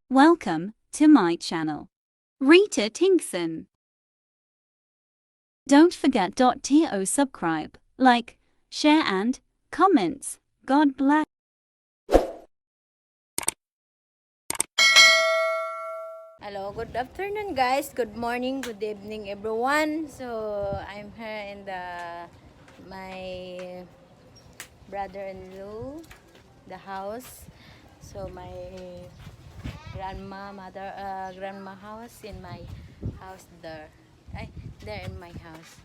Welcome to my channel, Rita Tinkson. Don't forget to subscribe, like, share and comments. God bless. Hello, good afternoon guys, good morning, good evening everyone. So I'm here in my brother-in-law, the house. So my grandma house in my house there. There in my house.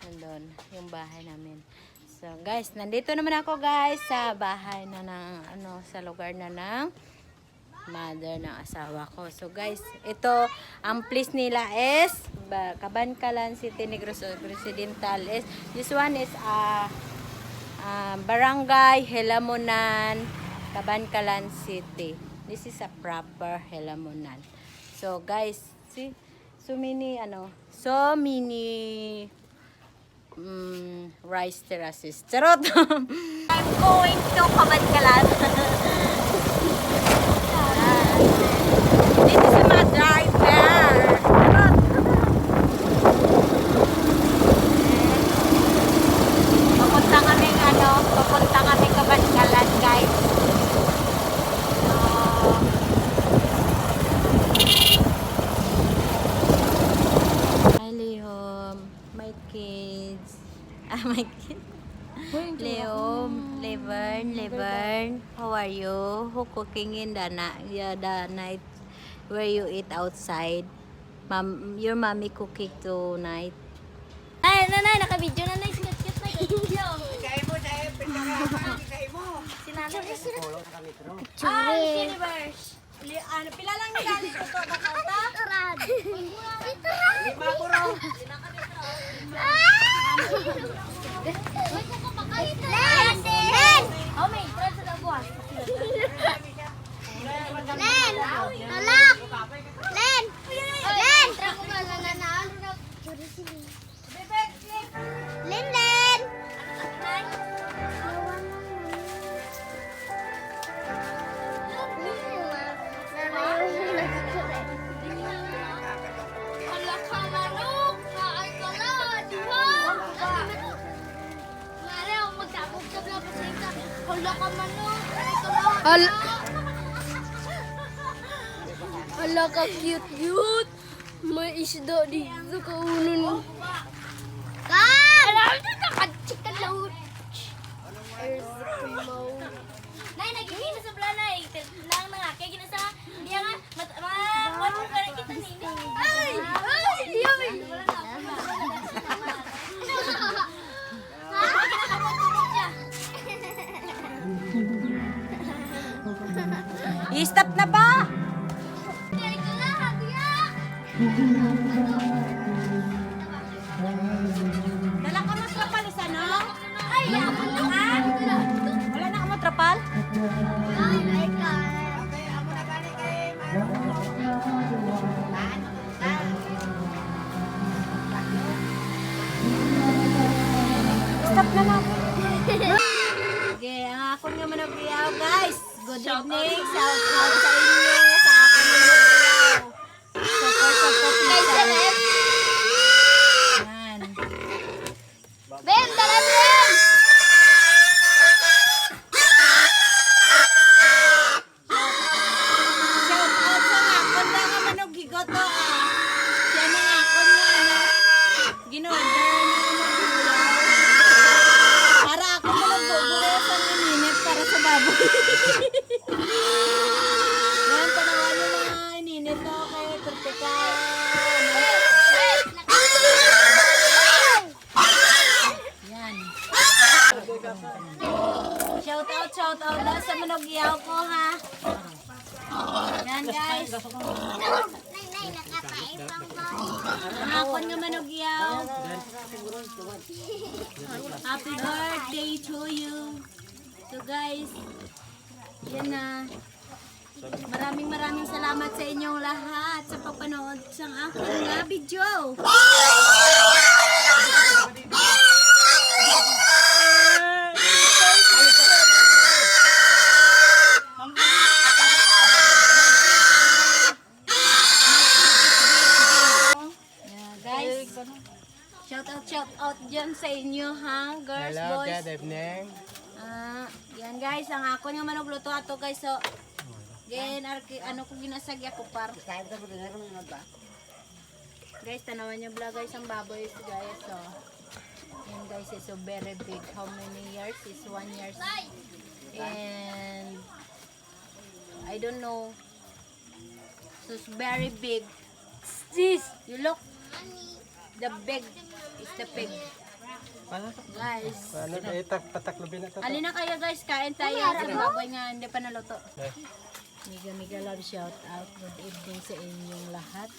Nandun, yung bahay namin. So guys, nandito naman ako guys sa bahay na sa lugar na ng mother ng asawa ko. So guys, ito ang place nila is Cabancalan City, Negros Occidental. This one is Barangay Helamonan, Cabancalan City. This is a proper Helamonan. So guys, see, so many rice terraces. Charot. I'm going to Cabancalan. This is my driver. Papunta kami Cabancalan, guys. Hi, Lehom. My kids. My kids. Lehom, Levern, how are you? Who cooking in the night where you eat outside? Your mommy cooking tonight. Ay, nanay, naka-video na nay. Sikat-sikat na video. Kaya mo dahil pinaka-kaya mo. Sinanay. Universe. Pila lang nigali ko to. Bakata? Turad. Lima ko raw. Len! Len! Oh, may turad sa labuan. Len! Talak! Len! Len! Len! Len! Wala ka manok! Kaay ka na! Di ba? Mare, ang magtapog-tab lang sa ika. Wala ka manok! Kaay ka na! Ala ka cute-cute. May isda dito ka unon. Kan! Alam na nakachikan lahut. Nay, nagiging sa planay. Lang na nga. Kaya ginasa, hindi nga, wala ka na kita nini. Ay! Ay! Ay! Wala na. I-stop na ba? Kaya ka na, hatiya! Dala ka mo trapal isa, no? Ay! Ako na ka! Wala na ka mo trapal? Ay, ay ka! Stop na lang. Okay, ang akon nga manabiyaw, guys. Good evening. Shout out sa inyo. Sa akon nga manabiyaw. Support lang. Yan. Ben, tara Ben! Shout out sa akon na nga managigoto. Siya na nga akon nga ginorder na manabiyaw. Para ako managbubulit ang ininit para sa baboy. Yan, panawan yung mga ininit ko kay Kurtika. Yan. Shout out na sa manogyaw ko, ha. Yan, guys. Nay, nakataipang ba? Ang akon nga manogyaw. Happy birthday to you. So, guys, yan na. Maraming salamat sa inyong lahat sa pagpanood sa aking video. dyan sa inyo, ha? Girls, Hello, boys. good evening. Yan guys, ang ako nga manugluto ato guys. So, ano ko ginasagya ko par. Guys, tanawan niyo vlog guys ang baboy guys. So, yan guys is so very big. How many years? It's 1 year. And I don't know. So it's very big. This, you look. The big is the pig. Guys. Paano pataklubin na to? Alin na kayo guys, kain tayo sa baboy nga hindi pa naluto. Miga love shout out. Good evening sa inyong lahat.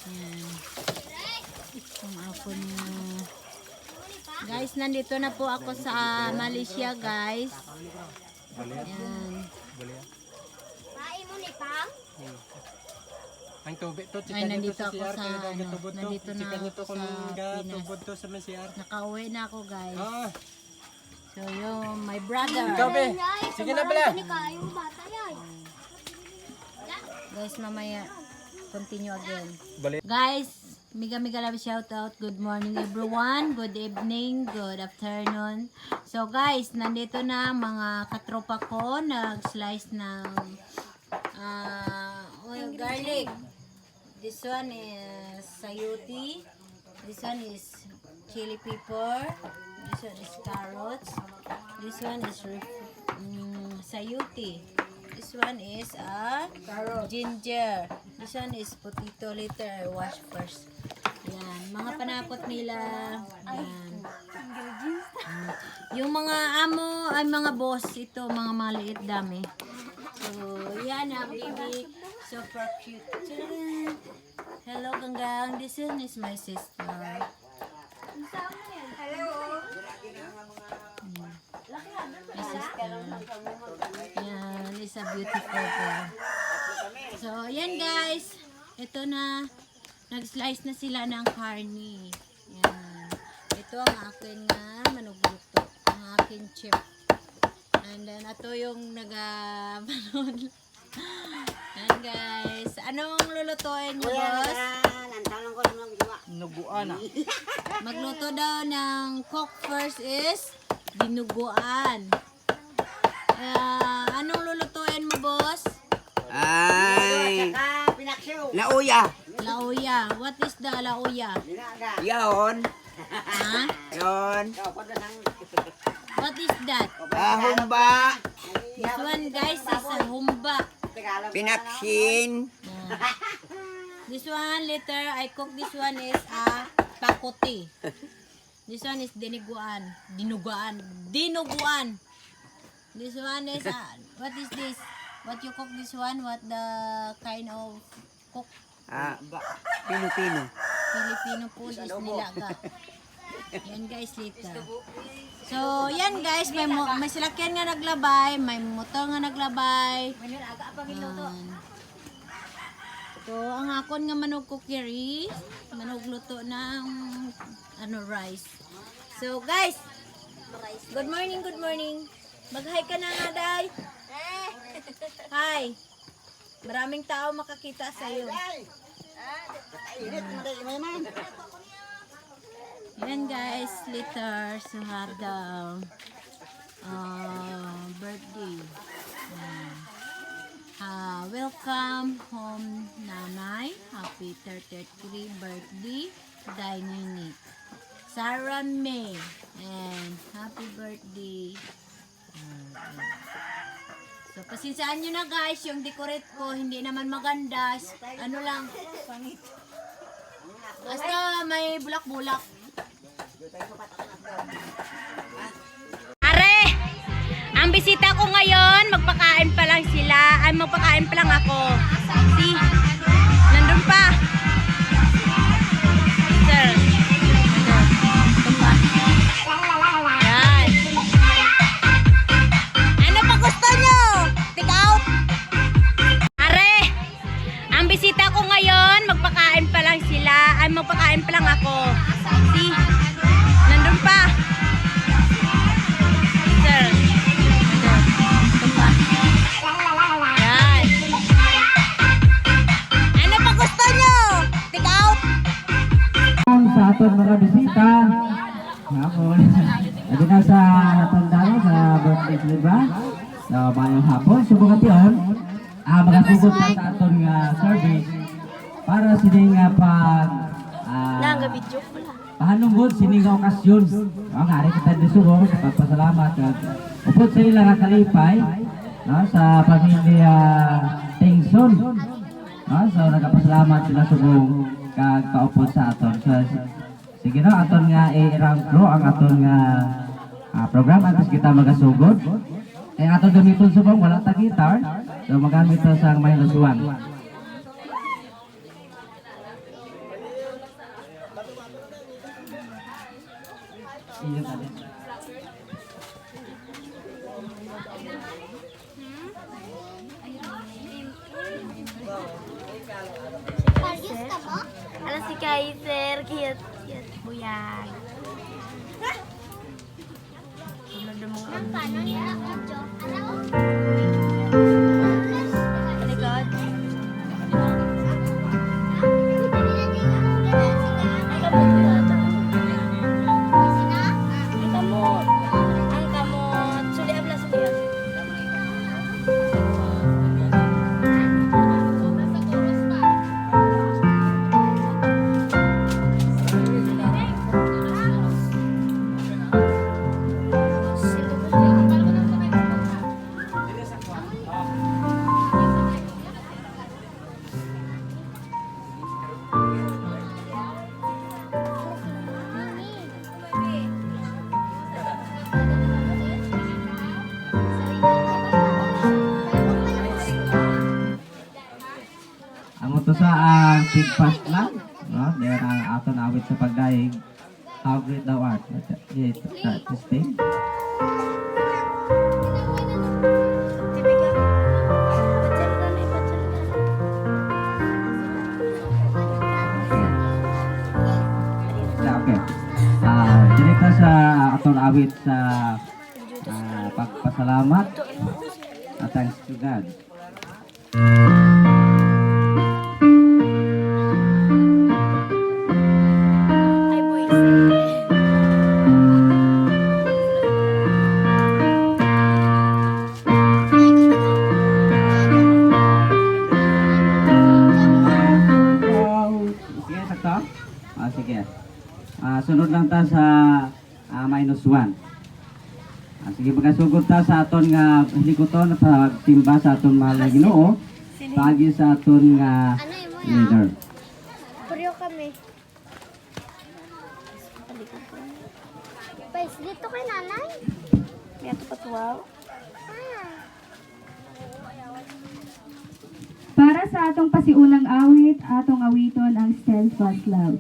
Yan. Kung ako niya. Guys, nandito na po ako sa Malaysia guys. Yan. Pain mo ni Pang? Ang tubig to, Ay, chicken nandito to ako CR, sa, kaya ano, gatubod to. nandito na Chicken ako to kung sa Pinas. gatubod to sa CR. Nakauwi na ako guys. Ah, So yung my brother. ikaw be. Sige na pala. Kayo bata yan. Guys, mamaya continue again. Balik. Guys, mega love shout out. Good morning everyone. Good evening, good afternoon. So guys, nandito na mga katropa ko nag-slice ng garlic. This one is sayuti. This one is chili pepper. This one is carrots. This one is sayuti. This one is ginger. This one is potato. Later I wash first. Yan, mga panakot nila. Yan. Yung mga amo ay mga boss ito, mga maliit dami. So, yan na baby. Super cute. Tadaan! Hello Ganggang. This one is my sister. My sister. Yan, is a beautiful girl. So, yan guys. Ito na. Nag-slice na sila ng karni. Yan. Ito ang akin nga manugluto. Ang akin chip. And then, ito yung naga-manood. Yan guys. Anong lulutuin nyo, boss? Nuguan ah. Magluto daw ng cook first is dinuguan. Anong lulutuin mo, boss? Ay, lauya. Lauya. What is the lauya? Yon. Ha? Yon. What is that? Humba. This one guys is a humba. Pinaksin. This one later I cook this one is a pakuti. This one is dinuguan. Dinuguan. This one is what is this? What you cook this one? What the kind of cook? Pilipino. Filipino food is nilaga. Yan guys later. So yan guys, may silakyan nga naglabay, may motor nga naglabay. Yan. So ang akon nga manog kukiri, manog luto ng rice. So guys, good morning, good morning. Mag-hi ka na nga, Day. Hi. Maraming tao makakita sa iyo. Yan guys, later to have the birthday. Welcome home, Nanay. Happy 33 birthday, Dynamic. Sarah May. And happy birthday. So, pasinsaan nyo na guys, yung decorate ko, hindi naman maganda. Ano lang, pangit. Basta may bulak-bulak. Are! Ang bisita ko ngayon, magpakain pa lang sila. Ay, magpakain pa lang ako. See? Nandun pa. Sir. Ito pa. Yan. Ano pa gusto nyo? Take out. Are! Ang bisita ko ngayon, magpakain pa lang sila. Ay, magpakain pa lang ako. See? Nandun pa. Sir. Ito pa. Yan. aton mga bisita. Hapon. Adi na sa tandaan sa birthday di ba? So mayong hapon subong ation. Magasugot na sa aton nga service para sining nga pag video ko lang. pahanungod sining nga okasyon. Ang ari kita disugong sa pagpasalamat kag upod sa ila nga kalipay no, sa pamilya Tingson. No, so nagapasalamat sila subong kag kaupod sa aton. So, sige no, aton nga i-rank ang aton nga program antes kita magasugod. Aton gamiton subong wala ta gitar. So magamit to sa may lusuan. Iyo tadi. Ala si Kaiser, cute, cute buyag. Paano niya ako, Jo? Ano? Likod. Ang kamot. Suli abla, suli abla. Amo to sa ang tigpas lang, no? There ang aton awit sa pagdaig. How great thou art. It testing. Okay. Dirita sa aton awit sa pagpasalamat at thanks to God. Ay, boys. Sige, sakto? Sige. Sunod lang ta sa -1. Sige, magasugod ta sa aton nga hilikoton sa timba sa aton mahal nga Ginoo. Pagi sa aton nga leader. Puryo kami. Pais, dito kay nanay. May ato patuwaw. Para sa atong pasiunang awit, atong awiton ang Steadfast Love.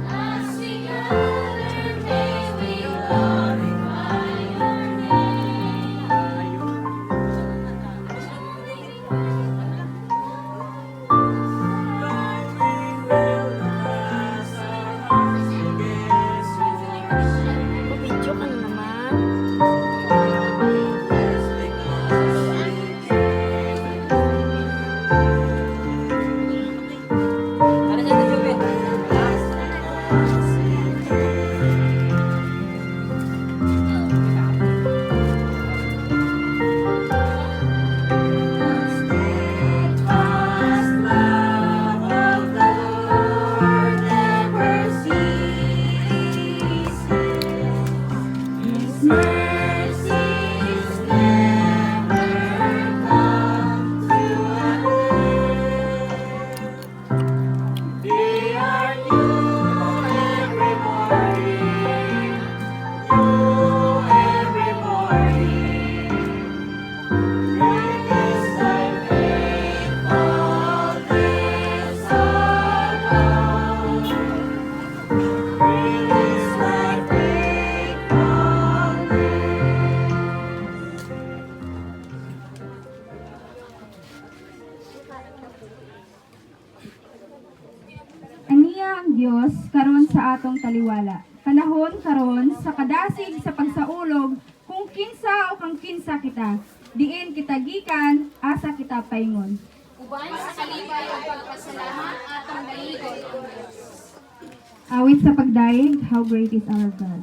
As we gather, may we glorify your name. Aniya ang Dios karon sa atong taliwala. Panahon karon sa kadasig sa pagsaulog kung kinsa o kang kinsa kita. Diin kita gikan, asa kita paingon. Uban sa kalipay ug pagpasalamat atong galigon. Awit sa pagdaig, how great is our God.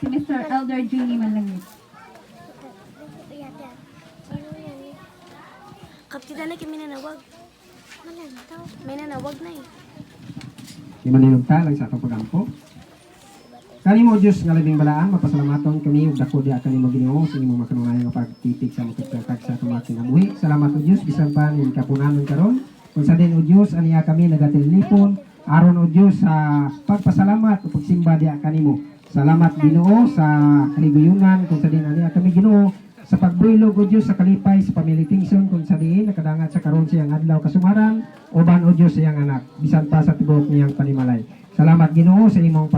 Si Mr. Elder Juni Malangit. Kaptitan na kami nanawag. May nanawag na eh. Imanilugta lang sa atong pagampo. Kanimo Dios nga labing balaan, mapasalamaton kami ug dako diha kanimo Ginoo sa imong makanunay nga pagtitig sa makatagkag sa atong mga kinabuhi. Salamat o Dios bisan pa ning kapunanon karon. Kung sa din o Dios aniya kami nagatelefon aron o Dios sa pagpasalamat ug pagsimba diha kanimo. Salamat Ginoo sa kaliguyungan kung sa din aniya kami Ginoo sa pagbuylog o Dios sa kalipay sa pamilya Tingson kung sa diin nakadangat sa karon siyang adlaw kasumaran uban o Dios sa iyang anak bisan pa sa tibuok niyang panimalay. Salamat Ginoo sa imong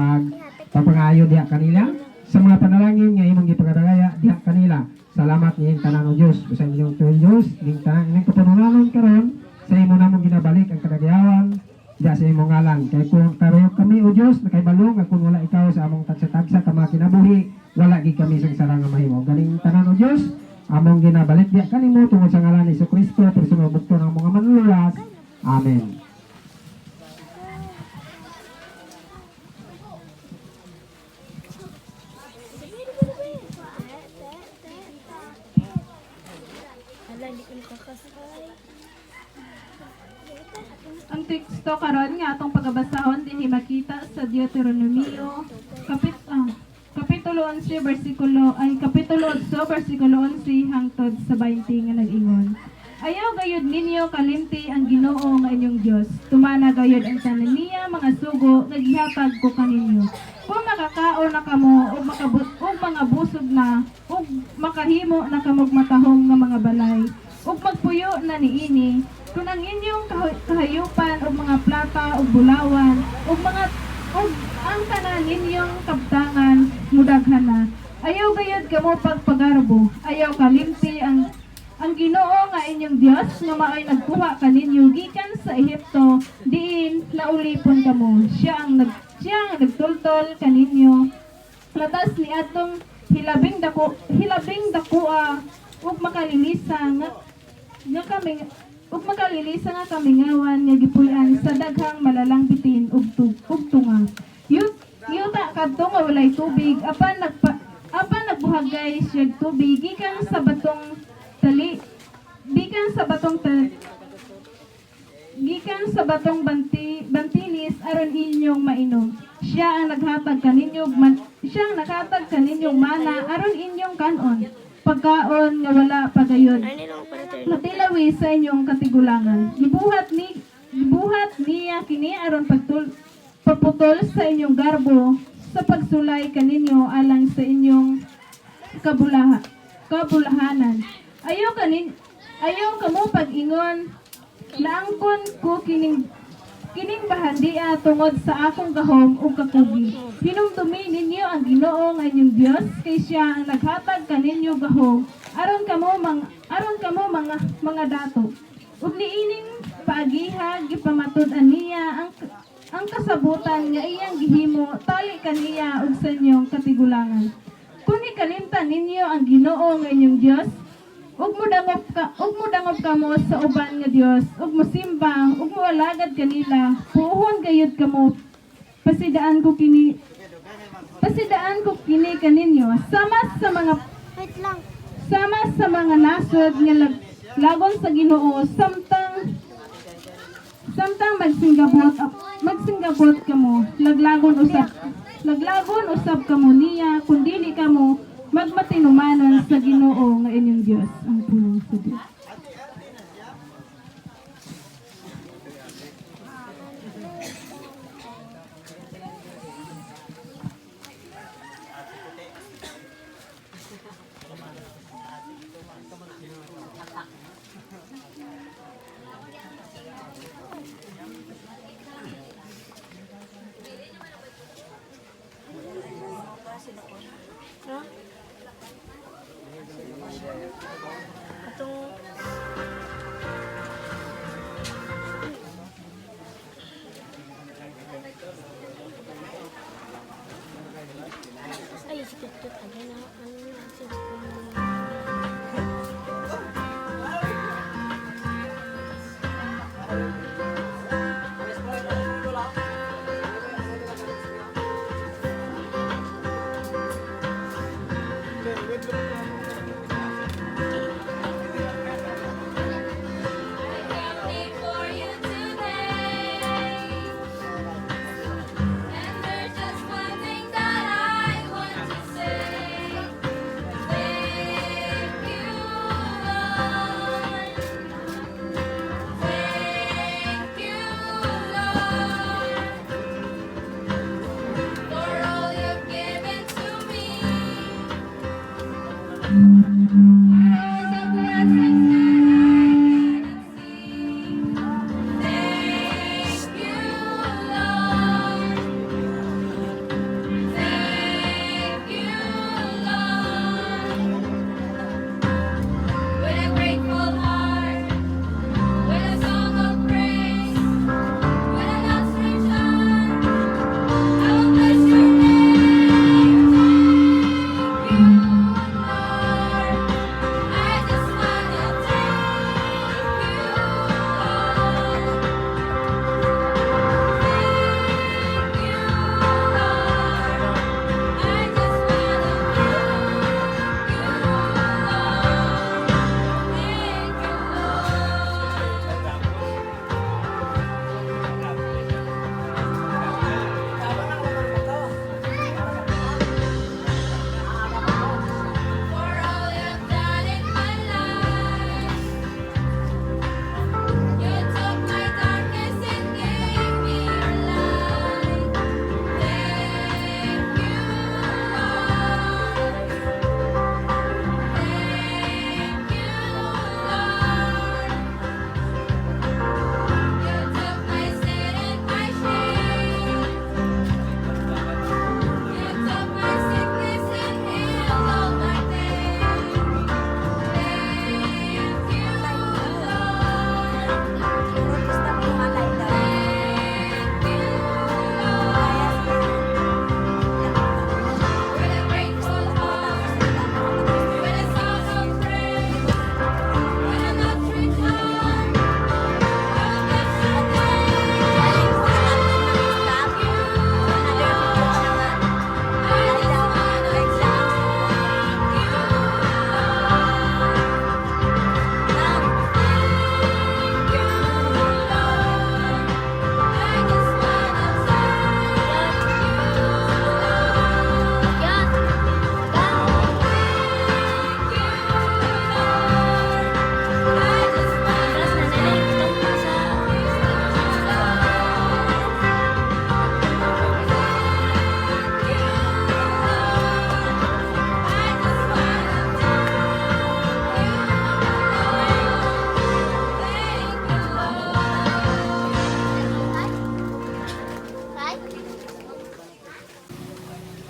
papangayo diha kanila sa mga panalangin nga imong gipagadagaya diha kanila. Salamat niyang tanan o Dios bisan inyong tuyo Dios ning tanan inyong kapununan karon sa imo namong ginabalik ang kadagyawan Diya sa imong ngalan. Kay kung kami o Diyos na kay balong kung wala ikaw sa among tagsa-tagsa ka mga kinabuhi, wala gid kami sa sarang nga mahimo. Galing tanan o Diyos, among ginabalik diya kanimo tungod sa ngalan ni Jesucristo, personal bukto ng mga manlulas. Amen. Ang teksto karon nga atong pagabasahon dinhi makita sa Deuteronomio kapitulo 11 kapitulo 8 bersikulo 11 hangtod sa 20 nga nag-ingon. Ayaw gayud ninyo kalimti ang Ginoo nga inyong Dios. Tumana gayud ang tanan niya mga sugo nga gihatag ko kaninyo. Kung makakaon na kamo ug mga busog na ug makahimo na kamog matahom nga mga balay ug magpuyo na niini kung ang inyong kahayupan ug mga plata ug bulawan ug ang tanan ninyong kabtangan mudaghan na. Ayaw gayud kamo pagpagarbo, ayaw kalimti ang Ginoo nga inyong Dios nga maoy nagkuha kaninyo gikan sa Ehipto diin naulipon kamo. Siya ang nagtultol kaninyo latas ni atong hilabing dakoa ug makalilisa nga kamingawan nga gipuy-an sa daghang malalang bitin ug tunga. Yuta kadto nga walay tubig apan nagbuhagay siya tubig gikan sa batong bantilis aron inyong mainom. Siya ang naghatag kaninyong mana aron inyong kanon. Pagkaon nga wala pagayon. Matilawi sa inyong katigulangan. Gibuhat niya kini aron pagputol sa inyong garbo sa pagsulay kaninyo alang sa inyong kabulahanan. Ayaw kamo pag-ingon naangkon ko kining bahandia tungod sa akong gahom ug kakugi. Hinumdumi ninyo ang Ginoo nga inyong Dios kay siya ang naghatag kaninyo gahom aron kamo mga dato. Ug niining paagiha gipamatud-an niya ang kasabutan nga iyang gihimo tali kaniya ug sa inyong katigulangan. Kung ikalimtan ninyo ang Ginoo nga inyong Dios, ug modangop kamo sa uban nga Dios, ug mosimba, ug moalagad kanila, puuhon gayud kamo. Pasidaan ko kini kaninyo sama sa mga nasod nga lagon sa Ginoo samtang magsinggabot kamo, laglagon usab kamo niya kun dili kamo magmatinumanon sa Ginoo nga inyong Dios. Ang pulong sa Dios.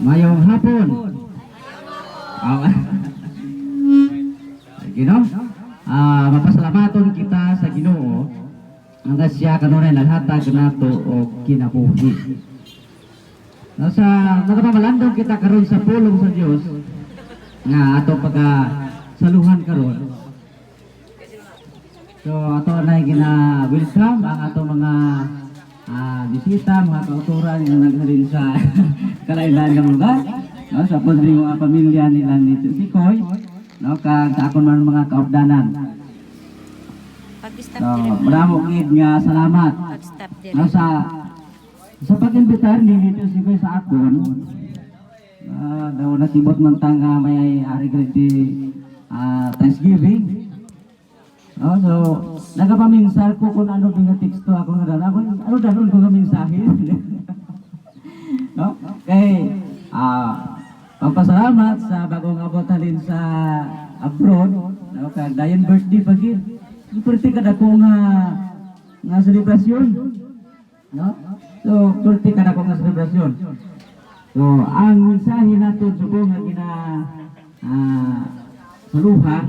Mayong hapon. Sige no? Mapasalamaton kita sa Ginoo hanggang siya kanunay naghatag nato og kinabuhi. Sa nakapamalandong kita karon sa pulong sa Dios nga ato saluhan karon. So ato na gina-welcome ang ato mga bisita, mga kauturan nga naghalin sa kalainan nga lugar. No, sa pudring mga pamilya nila ni Sikoy, no, kag sa akon man mga kaupdanan. Pag-stop So, dire. maramo gid nga salamat. Pag-stop dire. No, sa pag-imbitar ni dito Sikoy sa akon. Daw nasibot man ta nga may ari grade Thanksgiving. No, so nagapaminsar ko kung ano nga teksto ako nga dala. Ano daron ko nga mensahe. No? Kay pagpasalamat sa bagong abot halin sa abroad, no, kag dayon birthday pa gid. Birthday kada ko nga selebrasyon. No? So, birthday kada ko nga selebrasyon. So, ang mensahe nato subong nga saluhan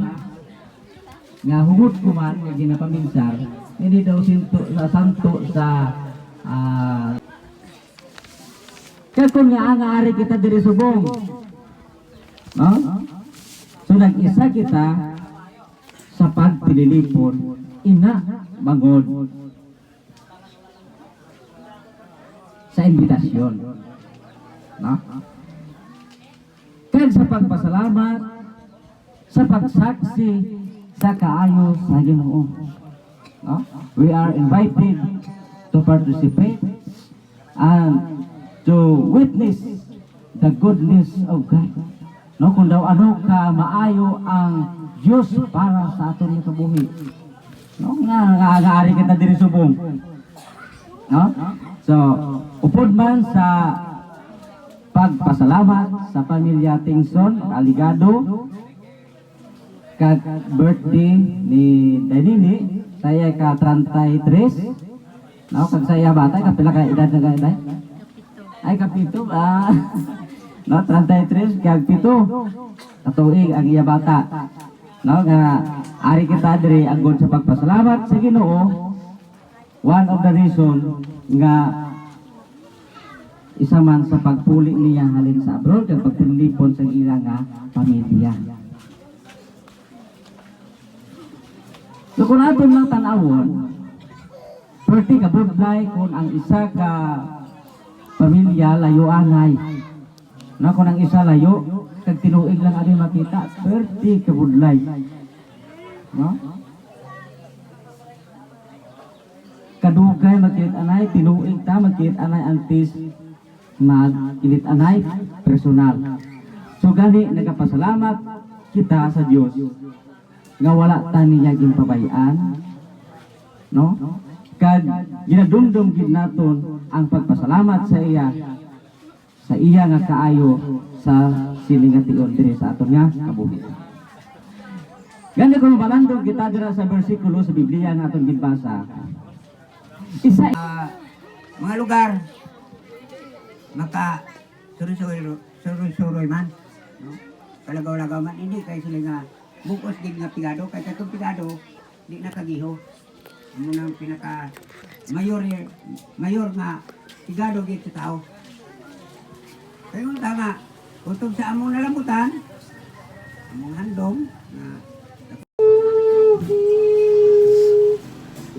nga hugot ko man nga ginapaminsar, hindi daw santo sa kaya kung nga ari kita diri subong, no? So nag-isa kita sa pagpililipon, ina bangod sa imbitasyon, no? Kaya sa pagpasalamat, sa pagsaksi sa kaayo sa Ginoo, no? We are invited to participate and to witness the goodness of God. No, kung daw ano ka maayo ang Diyos para sa aton nga kabuhi. No, nga-ari kita diri subong. No? So, upod man sa pagpasalamat sa pamilya Tingson, Aligado, kag birthday ni Danini, saya ka 33. No, kag saya bata, kapila ka edad na edad? Ay kapito ba? No, 33 kag 7. Katuig ang iya bata. No, nga ari kita diri agod sa pagpasalamat sa Ginoo. One of the reason nga isa man sa pagpuli niya halin sa abroad kag pagtilipon sa ila nga pamilya. So kung aton lang tan-awon, perti ka budlay kung ang isa ka pamilya layo anay. Na kung ang isa layo, kag tinuig lang ani makita, perti kabudlay. No? Kadugay magkilit anay, tinuig ta magkilit anay antis magkilit anay personal. So gani nagapasalamat kita sa Dios nga wala ta niya gimpabayaan, no? Kag ginadumdum gid naton ang pagpasalamat sa iya nga kaayo sa silingation diri sa aton nga kabuhi. Gani kung malandog kita dira sa bersikulo sa Biblia nga aton gibasa. Isa Mga lugar, maka suroy man, no? Kalagaw-lagaw man, hindi kay sila nga bukos din nga pigado, kay katong pigado, di nakagiho. Ano nang pinaka mayor nga pigado gid sa tao. Kaya yung tama, utog sa among nalambutan, among handom, na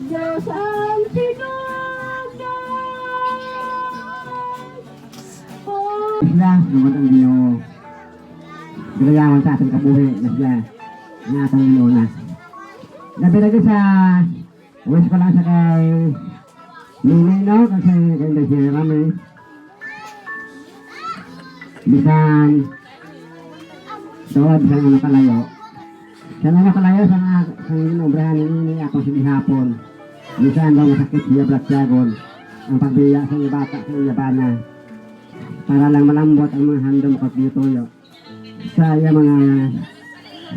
Diyos ang sila, lumatang Ginoo. Galayawan sa ating kabuhi na sila nga atang Ginoo na. Labi lagi sa wish ko lang sa kay Ninay, no? Kasi kay Desiree kami. Bisan doon, bisan ano kalayo. Sa mga kalayo, sa inobrahan ni ako sa hapon. Bisan daw masakit siya Blatyagon. Ang pagbiya sa iya bata, sa iya bana. Para lang malambot ang mga handom at bituyo. Sa iya mga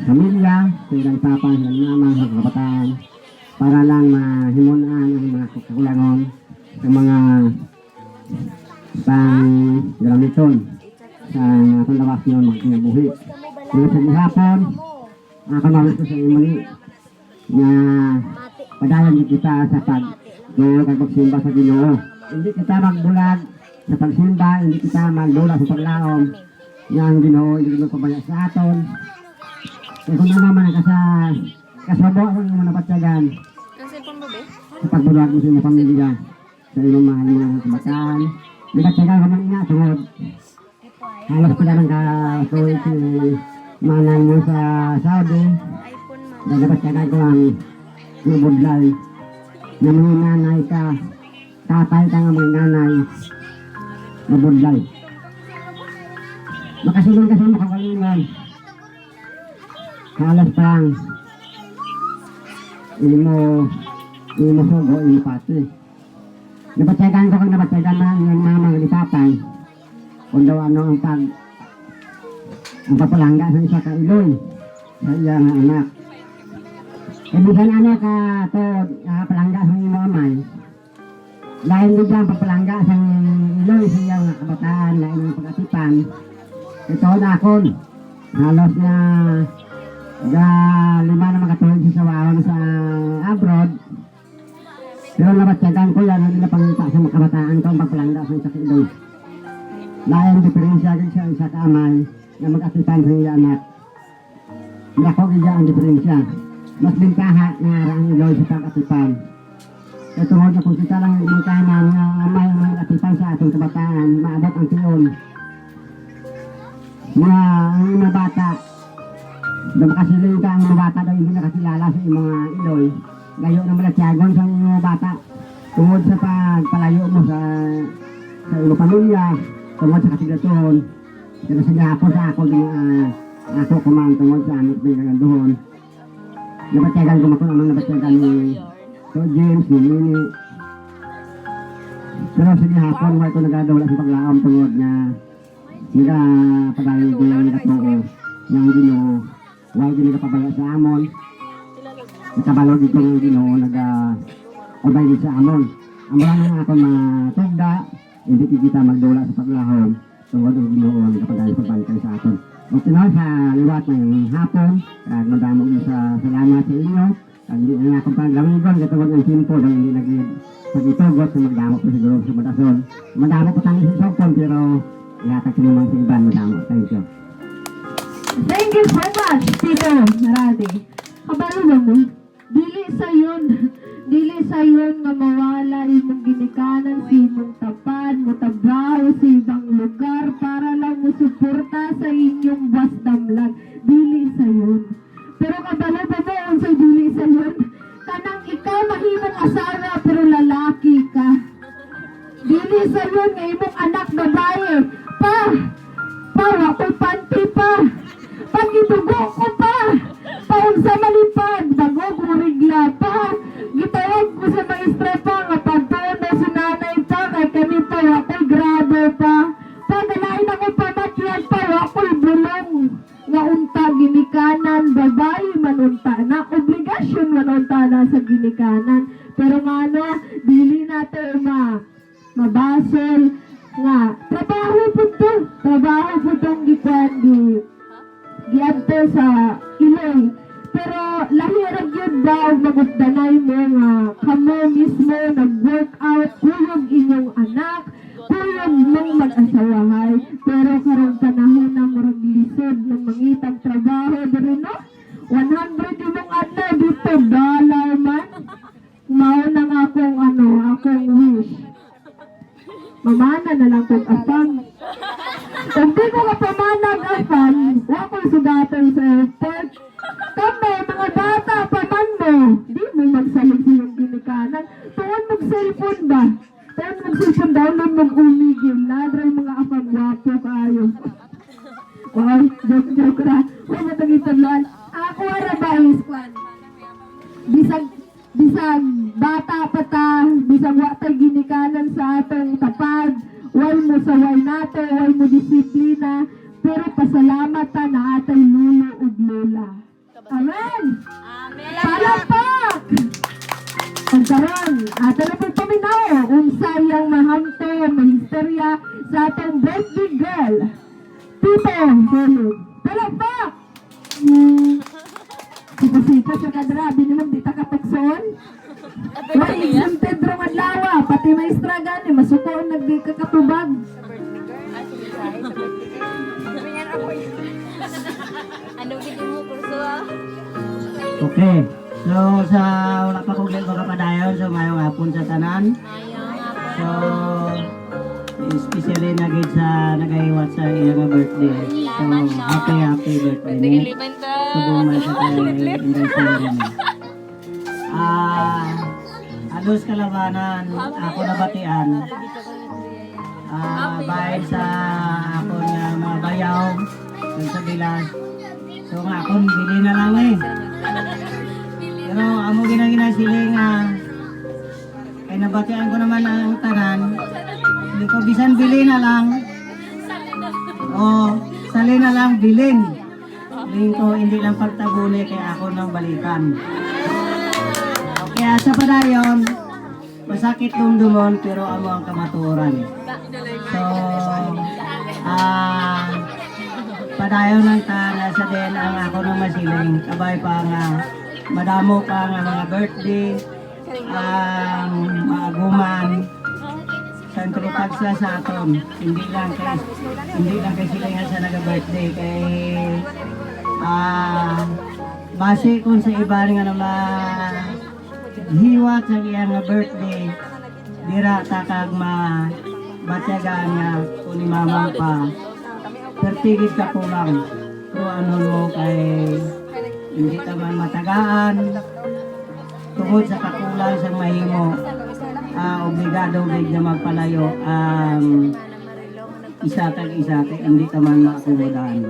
pamilya, sa ilang papa, sa ilang mama, sa kabataan. Para lang mahimunaan ang mga kakulangon sa mga pang-gamiton. sa atong lawasyon magkinabuhi. Kaya sa gihapon, ako mawis ko sa imuli na padayon di kita sa pagsimba sa Ginoo. Hindi kita magbulag sa pagsimba, hindi kita magdula sa paglaom. Yang Ginoo, hindi kita pabaya sa aton. Kaya kung naman ka sa kasabo ako yung mga napatyagan sa pagbulag mo sa inyong pamilya, sa inyong mga kabataan. Napatyagan ka man ina, tungod. Halos pala ng kasuwi si manay mo sa Saudi. Napatyagan ko ang nabudlay na mga nanay ka, tatay ka nga mga nanay nabudlay. Makasilong kasi makakalingan. Halos parang imo sugo, imo pati. Napatyagan ko kung napatyagan na yung mga litapay kung daw ano ang papalangga sa isa ka iloy sa iyang anak. Ibisan ano ka to palangga sa imo amay. Lain din dyan papalangga sa iloy sa iyang kabataan na inyong pag-atipan. Ito na akon. Halos na 5 na makatuloy sa sawahon sa abroad. Pero napatyagan ko yan, hindi na pangita sa mga kabataan ko ang pagpalangga sa isa ka iloy. Lain diferensya din sa isa ka amay na mag-atipan sa iyang anak. Hindi ako iya ang diferensya. Mas bintaha na ang iloy sa pag-atipan. Kaya tungod na kung kita lang yung bintaha na amay ang mag-atipan sa atong kabataan, maabot ang tiyon. Mga bata, nakasiling ka ang mga bata daw hindi nakakilala sa mga iloy. Gayo na malatyagon sa mga bata. Tungod sa pagpalayo mo sa iyong pamilya, tungod sa kasigaton. Pero sa gapon sa ako, ako kumang tungod sa amit may kaganduhon. Nabatyagan ko ang nabatyagan ni James, ni Nini. Pero sa gihapon, wala ko nagagawala sa paglaom tungod na nila pagayon ko yung nakatuo ng Ginoo. Huwag din nakapabaya sa amon. Nakabalog dito ng Ginoo, nag-obay din sa amon. Ang mga nga ako matugda, hindi kita magdula sa paglahom. Tungod ang Ginoo ang nakapagayon sa bangkay sa aton. At sa liwat ng hapon, madamo mo sa salamat sa inyo. Hindi na akong paglamigon, katawag ng simpo, dahil hindi naging pag-itugot na magdamo po siguro sa Madason. Madamo po tayo sa sopon, pero ihatag ko naman sa iban, madamo. Thank you. Thank you so much, Tito Naradi. Kabalo na mo, dili sa yun nga mawala imong ginikanan sa imong tapad, mutabaho sa ibang lugar para lang musuporta sa inyong wasdamlag. Dili sa yun. Pero kabalo pa mo, unsay dili sa yun? Kanang ikaw mahimong asawa pero lalaki ka. Dili sa yun nga imong anak babae. Ako'y panty pa. Pagitugo ko pa. Paunsa malipad. Bago ko rigla pa. Gitawag ko sa maestra pa. Kapagpuna si nanay pa. Kay kami pa. Ako'y grado pa. Pagalain ako pamatyag pa. Ako'y bulong. Nga unta ginikanan. Babae manunta na. Obligasyon manunta na sa ginikanan. Pero nga ano, dili natin mabasol. Nga, trabaho po itong giadto sa iloy. Pero lahirag yun daw magugdanay mo nga kamo mismo nag-workout, kuyog inyong anak, kuyog mong mag-asawahay. Pero karong panahon na murag lisod ng mangitang trabaho diri no? 100 imong adlaw dito, dollar man. Mao nang akong wish. Mamana na lang kung apang. Kung di ko kapamanag apang, wala ko'y sugatan sa airport. Kami, mga bata, paman mo. Di mo magsalig siyang ginikanan. Tuwan mag-cellphone ba? Tuwan mag-cellphone daw lang mag-umigil. Ladray mga apang wapo kayo. Wow, joke ra. Huwag mo itong ituloan. Ako ara ba is kwan? Bisag bata pa ta, bisag watay ginikanan sa atong tapad, way mo saway nato, way mo disiplina, pero pasalamat ta na atay lulo ug lola. Amen! Amen! Palapak! Pagkaroon, ato na pong paminaw, unsayang mahamto, mahistorya sa atong birthday girl. Tito, palakpak! Sika-sika sa kadrabi naman, di takapagsoon. Wait, San Pedro Madlawa, pati maestra gani, masukoon nagkakatubag. Ano gito mo kurso ah? Okay. So sa wala pa kong mga kapadayon, so mayong hapon sa tanan. So especially na gid sa nagahiwat sa iyang birthday. So happy birthday ni. Subong man sa kay ados kalabanan ako nabatian. Bahay sa ako nga mga bayaw sa bilas. So nga akong bili na lang eh. Pero amo ginagina sila nga kay nabatian ko naman ang tanan. Hindi ko bisan bili na lang. Sali na lang bilin. Bilin ko hindi lang pagtabuli kaya ako nang balikan. Kaya sa padayon, masakit dumdumon pero amo ang kamaturan. So, padayon ng tana sa din ang ako ng masiling. Kabay pa nga, madamo pa nga mga birthday, maaguman, santrupag sila sa aton. Hindi lang kay sila nga sa naga-birthday. Kay, base kung sa iba nga naman, hiwat sa iyang birthday, dira takag batyagaan nga kung ni mamang pa pertigid ka po lang kung ano mo kay hindi ka man matagaan tungod sa kakulang sa mahimo obligado gid na magpalayo isa tag hindi ka man maakomodahan.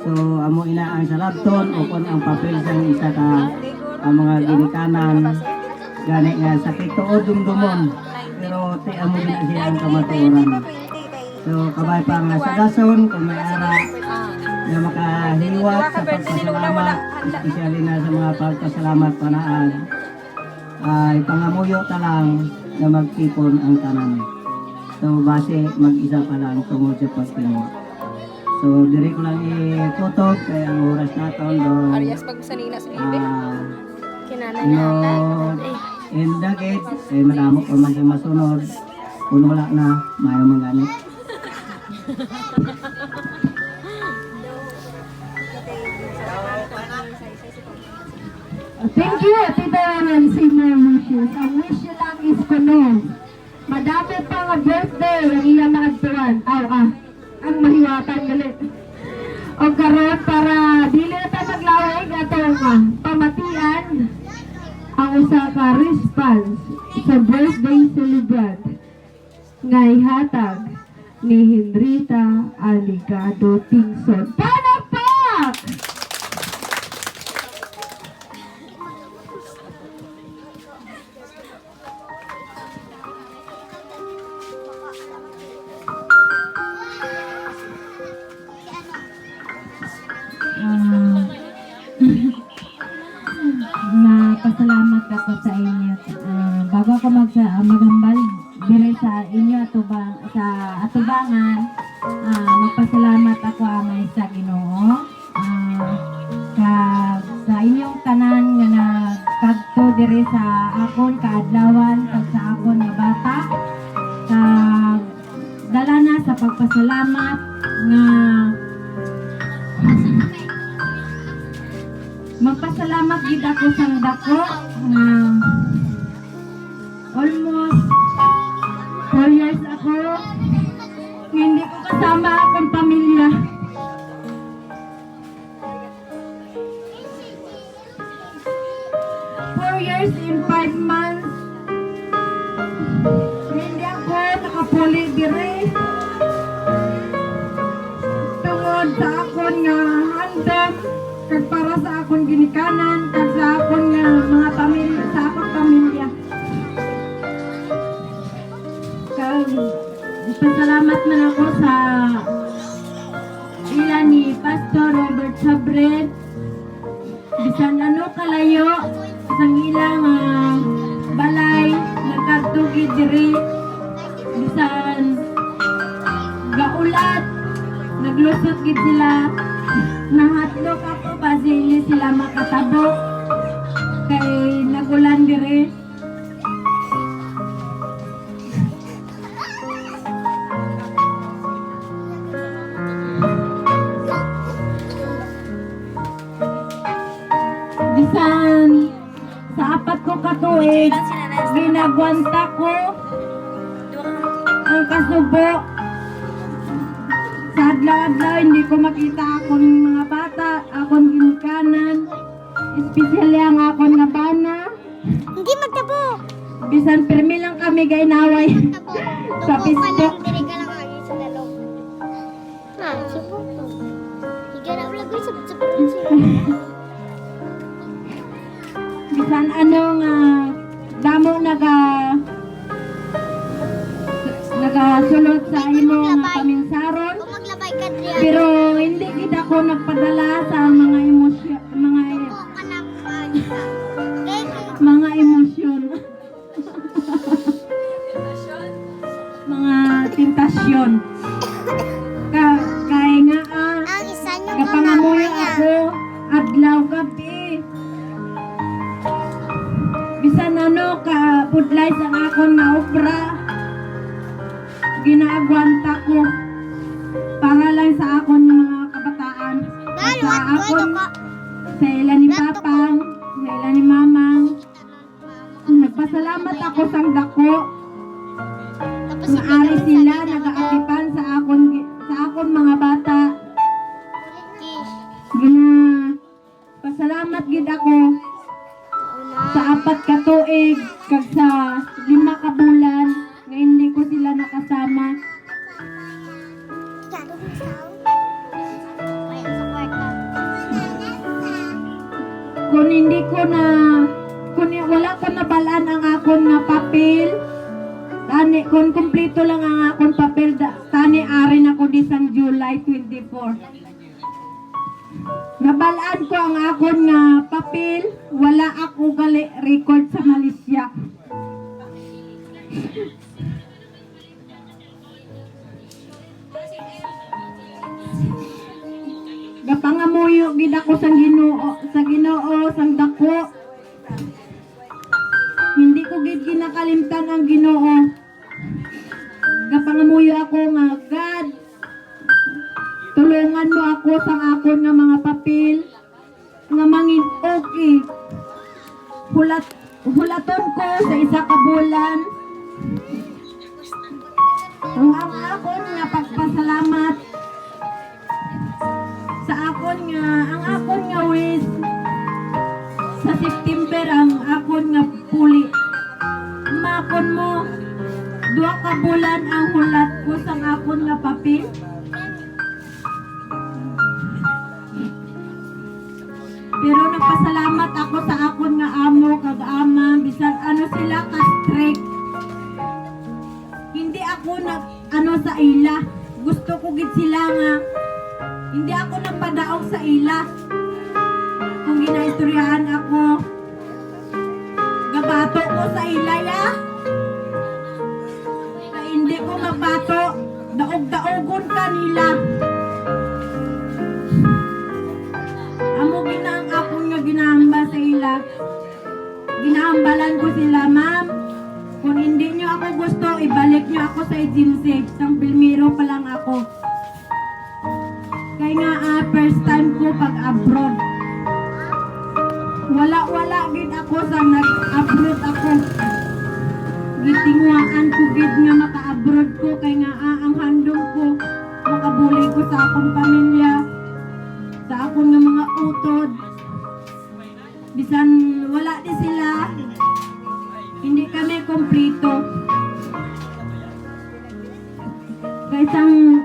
So amo inaang sa labton o kung ang papel sa isa ka ang mga ginikanan gani nga sakit tuod dumdumon pero ti amo din siya ang kamatuoran. So kabay pa nga sa dason kung may ara na makahiwat sa pagpasalamat especially na sa mga pagpasalamat panaan ay pangamuyo ta lang na magtipon ang tanan. So base mag-isa pa lang tungod sa pagtingo. So diri ko lang itutok kay ang oras naton do Arias pagsanina sa bibi. In the gate, eh madamo ko man siya masunod. Kung wala na, mayo mangani. Thank you, Tita Nancy Wishes. Ang wish niya lang is kuno. Madami pa nga birthday ang iyang naagtuan. Ang mahiwatan galit. O karon para dili na tayo maglaway atong pamatian ang usa ka response sa birthday celebrant nga ihatag ni Henrita Aligado Tingson. Panapak! Pasalamat ako sa inyo. Bago ako magambal dire sa inyo sa atubangan, magpasalamat ako amay sa Ginoo. Sa inyong tanan nga nagkadto dire sa akon kaadlawan kag sa akon nga bata. Dala na sa pagpasalamat nga magpasalamat gid ako sang dako almost 4 years ako hindi ko kasama akong pamilya. Years in 5 months hindi ako nakapuli dire tungod sa akon nga handam kag para sa akon ginikanan kag sa akon nga mga pamilya sa akong pamilya. Kag pasalamat man ako sa ila ni Pastor Robert Sabret bisan ano kalayo sang ilang balay nagkatugid diri bisan gaulat naglusot gid sila. Nahatlok ako basi hindi sila makatabok. Kay nagulan dire. Bisan sa apat ko katuig, ginagwanta ko ang kasubok. Sa adlaw-adlaw, hindi ko makita akong mga bata, akong ginikanan, especially ang akong nabana. Hindi magtabo. Bisan permi lang kami gainaway sa Facebook. Diri ka lang lagi sa dalog. Na, subok ko. Higa na vlog sa Bisan anong damo nagasulot sa imo nga paminsaron. Kung maglabay ka diri. Pero hindi gid ako nagpadala sa mga emosyon, mga emosyon. Mga tentasyon. Kaya nga Ang isa nyo kapangamoy ako adlaw gabi. Bisan ano ka pudlay sa akon nga obra. Ginaagwanta ko para lang sa akon mga kabataan. Sa akon, sa ila ni Papang, sa ila ni Mamang. Nagpasalamat ako sang dako. Tapos Kung ari sila nagaatipan sa akon mga bata. Pasalamat gid ako sa 4 ka tuig kag sa 5 ka bulan nga hindi ko sila nakasama. Kung hindi ko na wala ko nabalaan ang akon nga papel, tani kung kumpleto lang ang akon papel, tani arin ako disang July 24. Nabalaan ko ang akon nga papel, wala ako gali record sa Malaysia. Gapangamuyo gid ako sa Ginoo sang dako. Hindi ko gid ginakalimtan ang Ginoo. Gapangamuyo ako nga God, tulungan mo ako sa akon nga mga papel nga mangin okay. Hulaton ko sa 1 ka bulan. Ang akon nga pagpasalamat sa akon nga wish sa September ang akon nga puli. Makon mo 2 ka bulan ang hulat ko sa akon nga papel. Pero nagpasalamat ako sa akon nga amo kag ama bisan ano sila ka strict. Hindi ako sa ila. Gusto ko gid sila nga hindi ako nagpadaog sa ila. Kung ginaistoryahan ako, gabato ko sa ila ya. Kaya hindi ko mabato, daog-daogon ka nila. Amo ginang ako nga ginahamba sa ila. Ginahambalan ko sila, ma'am. Kung hindi nyo ako gusto, ibalik nyo ako sa agency. Sang Pilmiro pa lang ako. Kaya nga, first time ko pag-abroad. Wala gid ako sa nag-abroad ako. Gitingwaan ko gid nga maka-abroad ko. Kaya nga, ang handong ko, makabuli ko sa akong pamilya. Sa akong nga mga utod. Bisan wala di sila. Hindi kami kompleto. Kaya isang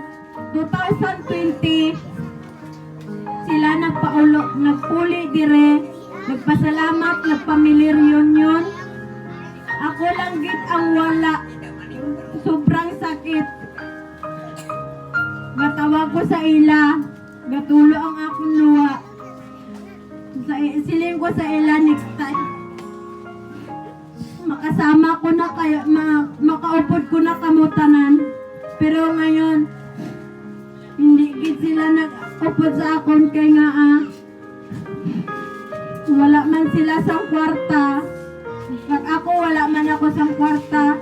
2020, sila nagpuli dire, nagpasalamat, nagpamily reunion. Ako lang gid ang wala. Sobrang sakit. Gatawag ko sa ila, gatulo ang akong luwa. Siling ko sa ila next time. Makasama ko na kayo, makaupod ko na kamutanan. Pero ngayon, hindi upod sa akon kay nga wala man sila sang kwarta. Kag ako wala man ako sang kwarta.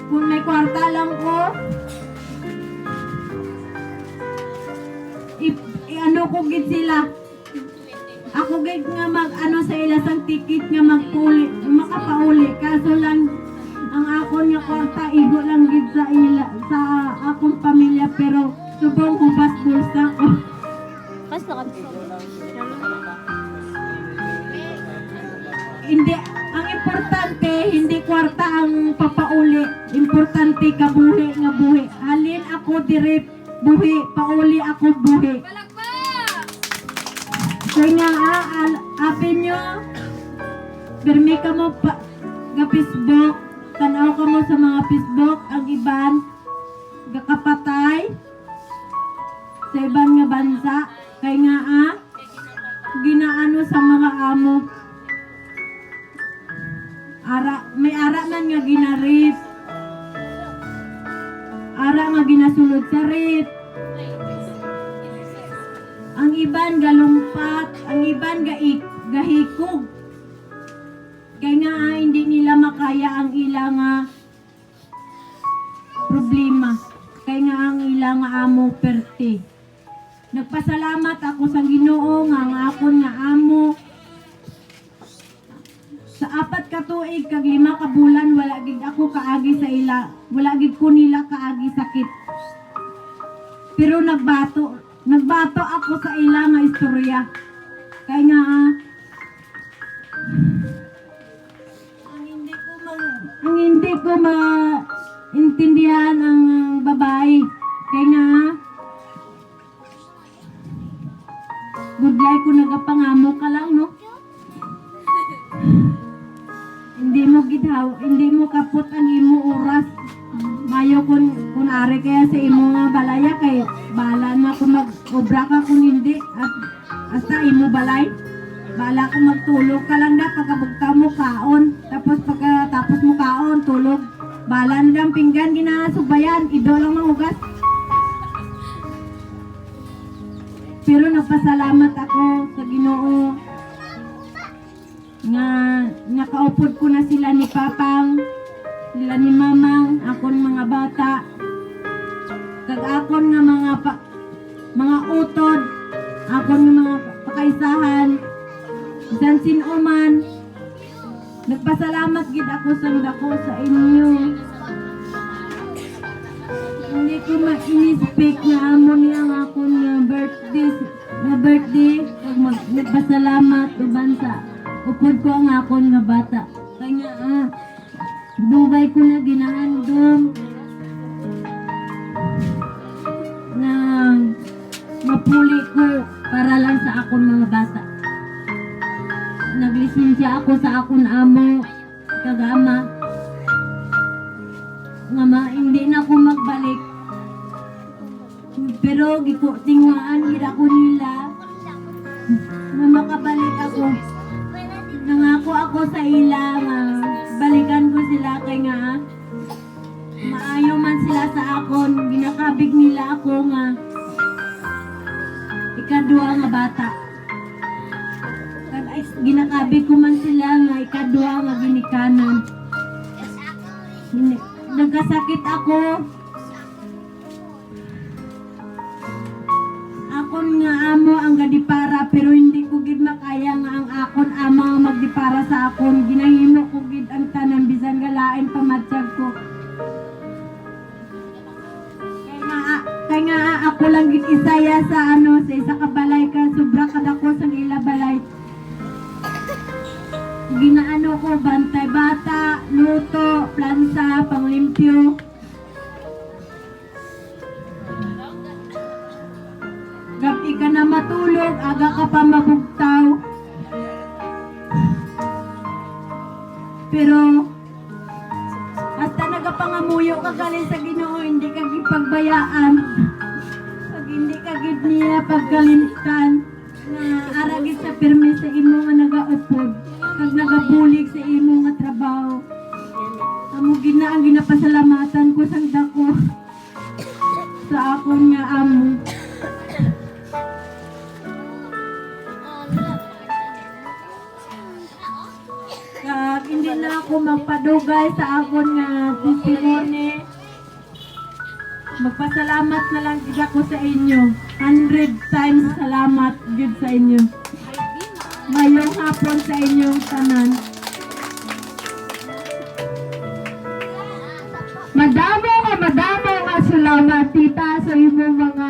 Kung may kwarta lang ko, ano ko gid sila. Ako gid nga mag sa ila sang ticket nga magpuli, makapauli. Kaso lang ang akon nga kwarta igo lang gid sa ila sa akong pamilya, pero subong hubas bulsa ko. Hindi, ang importante hindi kwarta ang papauli. Importante kabuhi nga buhi. Halin ako dire buhi, pauli ako buhi. Kaya nga apin nyo, pirmi ka mo ga Facebook, tanaw ka mo sa mga Facebook, ang iban gakapatay sa iban nga bansa. Kaya nga ginaano sa mga amo. May ara man nga ginarip. Ara nga ginasulod sa rip. Ang iban galumpat, ang iban gahikog. Kaya nga hindi nila makaya ang ilang problema. Kaya nga ang ilang amo perti. Nagpasalamat ako sa Ginoo nga ang akon nga amo. Sa 4 ka tuig kag 5 ka bulan wala gid ako kaagi sa ila. Wala gid ko nila kaagi sakit. Pero nagbato ako sa ila nga istorya. Kaya nga ang hindi ko maintindihan ang babae. Kaya nga budlay ko nagapangamo ka lang, no? Hindi mo kapot ang imo oras. Mayo kun ari kaya sa imo nga balaya kay bala na kung mag-obra ka kung hindi at hasta imo balay. Bala ko magtulog ka lang na pagkabugta mo kaon. Tapos pagkatapos mo kaon, tulog. Bala na ang pinggan ginasubayan, ido lang mahugas. Pero nagpasalamat ako sa Ginoo nga nakaupod ko na sila ni Papang, sila ni Mamang, akon mga bata, kag akon nga mga utod, akon nga mga pakaisahan, bisan sinuman. Nagpasalamat gid ako sa dako sa inyo. Hindi ko ma-in-speak na amo niya ang akon nga birthday, kag nagpasalamat uban sa upod ko ang akon nga bata. Kaya dugay ko na ginahandom na mapuli ko para lang sa akon mga bata. Naglisensya ako sa akon amo kagama nga hindi na ako magbalik, pero tingwaan gid ako nila na makabalik ako. Nangako ako sa ila nga balikan ko sila kay nga maayo man sila sa akon. Ginakabig nila ako nga ikadua nga bata. Ginakabig ko man sila nga ikadua nga ginikanan. Nagkasakit ako. Akon nga amo ang gadipara, pero hindi ko gid makaya nga ang akon ama ang magdipara sa akon. Ginahimo ko gid ang tanan bisan galain pamatsyag ko. Kaya nga ako lang gid isaya sa sa isa ka balay ka sobra kadako sa ila balay. Ginaano ko bantay bata, luto, plansa, panglimpyo. Gabi ka na matulog, aga ka pa mabugtaw. Pero hasta nagapangamuyo ka galing sa Ginoo, hindi ka gipagbayaan. Pag hindi ka gid niya pagkalimtan na aragis sa pirmi sa imo nga nagaupod, kag nagabulig sa imo nga trabaho. Amo ang ginapasalamatan ko sang dako sa akon nga amo. ako magpadugay sa akon nga testimony. Magpasalamat na lang gid ako sa inyo. 100 times salamat gid sa inyo. Mayong hapon sa inyong tanan. Madamo nga salamat tita sa imong mga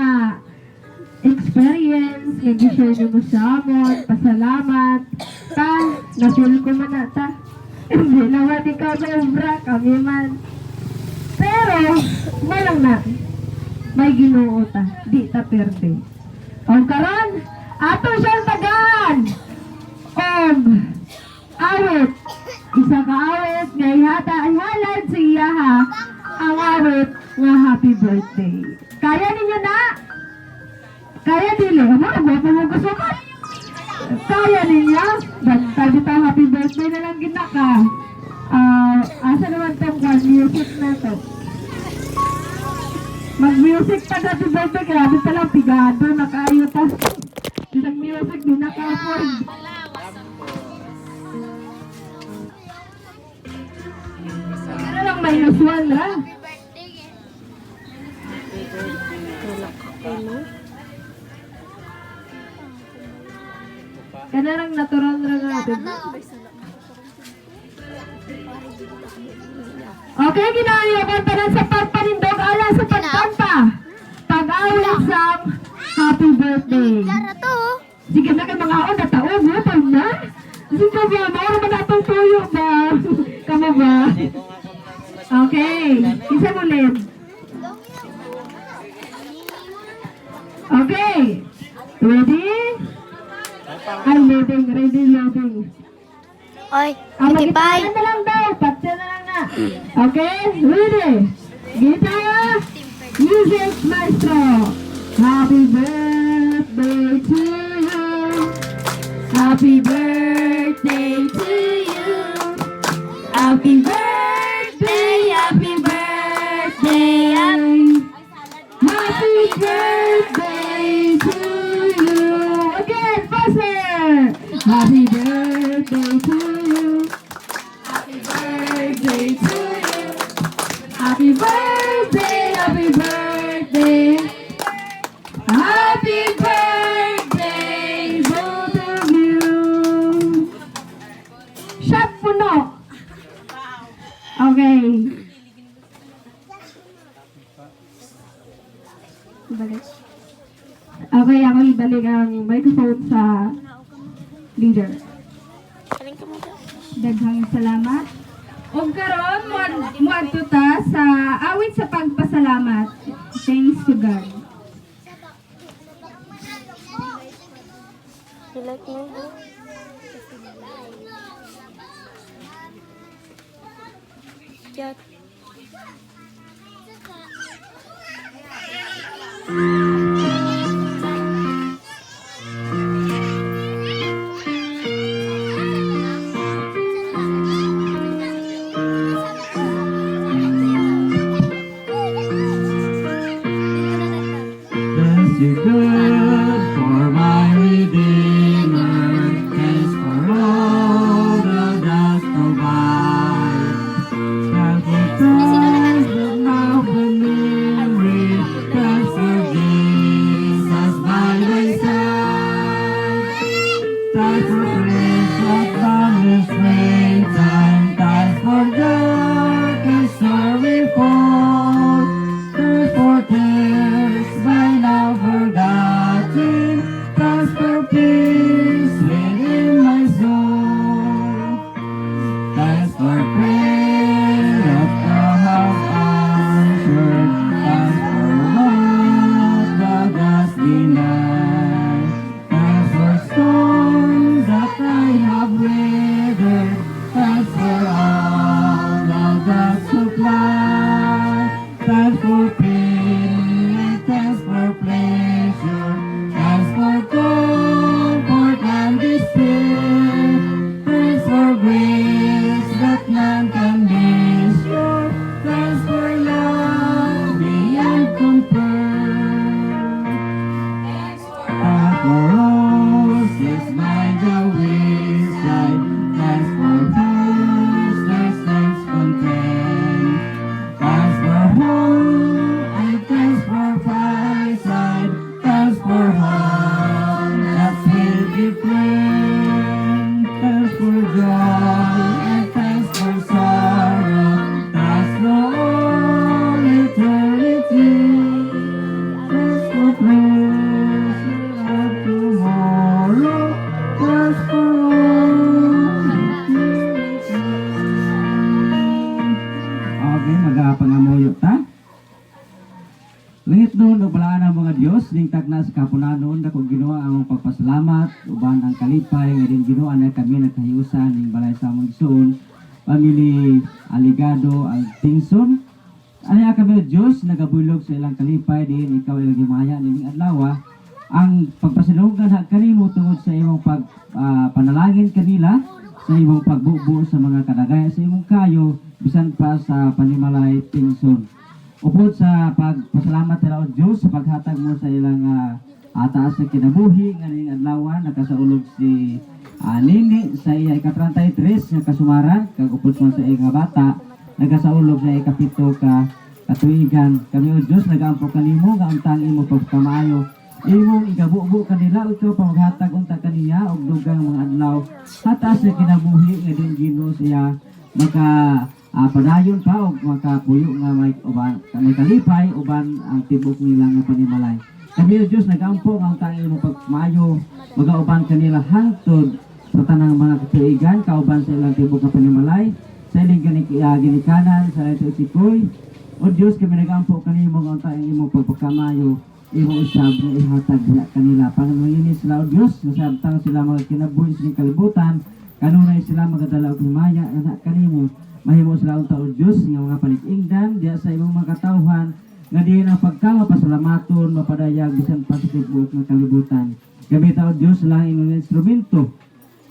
experience nga gi-share mo sa amon. Pasalamat ta, na-feel ko man na ta. Hindi naman ikaw sobra, kami man. Pero, walang na. May Ginoo ta, di ta perde. O karon, ato siyang tagaan. Awit. Isa ka awit, nga ihalad sa iya ha. Ang awit nga happy birthday. Kaya ninyo na? Kaya dili. Ano na ba mo gusto mo? Kaya ninyo? Sabi ta happy birthday na lang ginaka. Asa naman tong music na to? Mag-music pa happy birthday. Grabe talang pigado na kayo ta. Isang music din naka-afford. Ano lang minus 1 na? Kana lang natural na natin. Okay, ginayo ko tanan sa pagpanindog ala sa pagkanta. Pag-awit sa happy birthday. Sige na kay mga on na taon mo pa na. Sige ba, mayroon ba natong tuyo ba? Kamo ba? Okay, isa mo ulit. Okay, ready? I'm loading, loading. Oy, Magkipay na lang daw, patya na lang na. Okay, ready? Guitar, music maestro. Happy birthday to you. Happy birthday to you. Happy birthday, happy birthday. Happy birthday to you. Again, faster. Happy birthday to you. Happy birthday to you. Happy birthday, happy birthday. Happy birthday, both of you. Shot puno. Okay. Ibalik. Okay, ako ibalik ang microphone sa leader. Daghang salamat. O karon mo adto ta sa awit sa pagpasalamat. Thanks to God. You like me? Cute. Bless you, good for my Redeemer. Thanks for all the does provide. Sacrifice of now the memory. Thanks for giving. refrain. Thanks for joy and thanks for sorrow. Thanks for all eternity. Thanks for pleasure of tomorrow. Thanks for all eternity. Okay, magapangamuyo ta. Langit noon o balaan ang mga Diyos, ning tagnas kapunanon, dako ginawa ang pagpasalamat, uban ang kalipay, nga din ginawa na kami nagkahiusan, ning balay sa among Igsoon, pamili Aligado, Altingson. Ano kami Diyos, nagabulog sa ilang kalipay, din ikaw ilang himaya, ning adlaw, ang pagpasinugan ha kanimo tungod sa imong panalangin kanila, sa imong pagbubo sa mga kadagay, sa imong kayo, bisan pa sa panimalay Tingson. Upod sa pagpasalamat nila o Diyos sa paghatag mo sa ilang taas na kinabuhi nga ning adlaw nakasaulog si Nini sa iya ika-33 nga kasumaran kag upod mo sa iya nga bata nagasaulog sa ikapito ka katuigan. Kami o Diyos nagaampo kanimo nga untang imo pagkamaayo imong igabubo kanila ikaw pa maghatag unta kaniya og dugang mga adlaw sa taas na kinabuhi nga din Ginoo siya maka padayon pa o makapuyo nga may uban may kalipay uban ang tibok nila nga panimalay. Kami o Diyos nagampo ang tangi mo pagmayo magauban kanila hangtod sa tanang mga katuigan kauban sa ilang tibok nga panimalay sa ilang ginikanan sa ito sikoy. O Diyos kami nagampo kanimo ang tangi mo pagpakamayo imo usab nga ihatag kanila panganlinis sila o Diyos nasabtang sila mga kinabuhi sa kalibutan kanunay sila magadala og himaya anak kanimo. Mahimo sila unta o Diyos nga mga panig-ingdan diya sa imong mga katawhan nga diin ang pagkamapasalamaton mapadayag bisan pa sa tibok nga kalibutan. Gamita o Diyos lang imong instrumento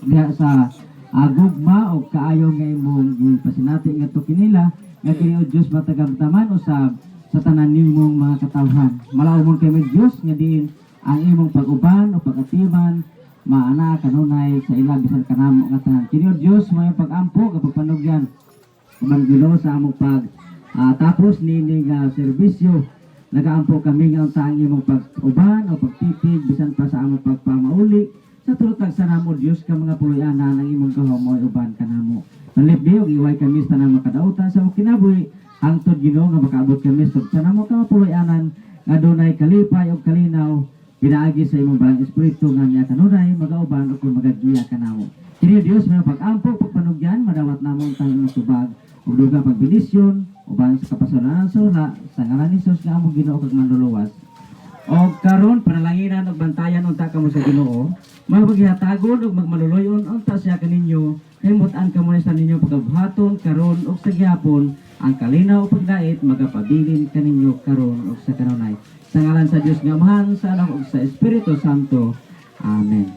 diya sa gugma o kaayo nga imong gipasinati nga to kinila nga kini o Diyos matagamtaman usab sa tanan nimong mga katawhan. Malawon kami Diyos nga diin ang imong pag-uban o pag-atiman maana kanunay sa ila bisan kanamo nga tanan. Kini o Diyos may pag-ampo kapag panugyan Uban Ginoo sa among tapos nini nga serbisyo nagaampo kami nga unta ang imong pag-uban o pagtipig bisan pa sa among pagpamauli sa tulutag sa namo Dios ka mga puloy-anan ang imong kahomoy uban kanamo. Panlibdi og iway kami sa namo kadautan sa among kinabuhi hangtod Ginoo nga makaabot kami sa namo ka puloy-anan nga dunay kalipay ug kalinaw pinaagi sa imong balang espiritu nga niya kanunay magauban ug magagiya kanamo. Kini Dios may pag-ampo pagpanugyan madawat namong tayong tubag ug dugang pagbenisyon uban sa kapasalanan sa una sa ngalan ni Jesus nga among Ginoo kag manluluwas. Og karon panalanginan ug bantayan unta kamo sa Ginoo, magpagihatagon ug magmaluloyon unta siya kaninyo, himut-an kamo sa ninyo pagkabuhaton karon ug sa gihapon ang kalinaw ug pagdait magapabilin kaninyo karon ug sa kanunay. Sa ngalan sa Dios nga Amahan, sa Anak ug sa Espiritu Santo. Amen.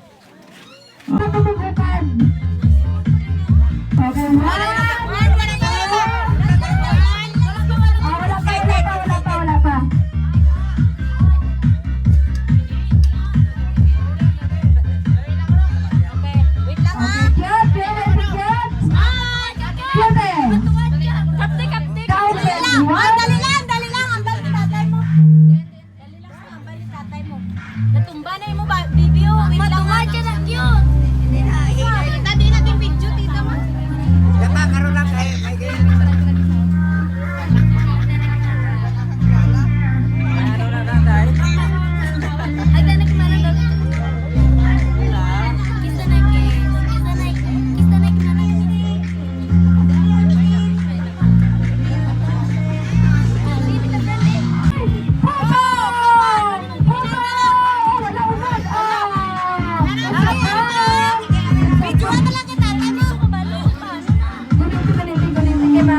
Natumba na mo ba? Video, wait lang. Matuwad ka na, cute. Tadi natin video, tita mo. Dapat karon lang kay Ay, tanak mana daw. Kisa na ke. Kisa na ke. Mga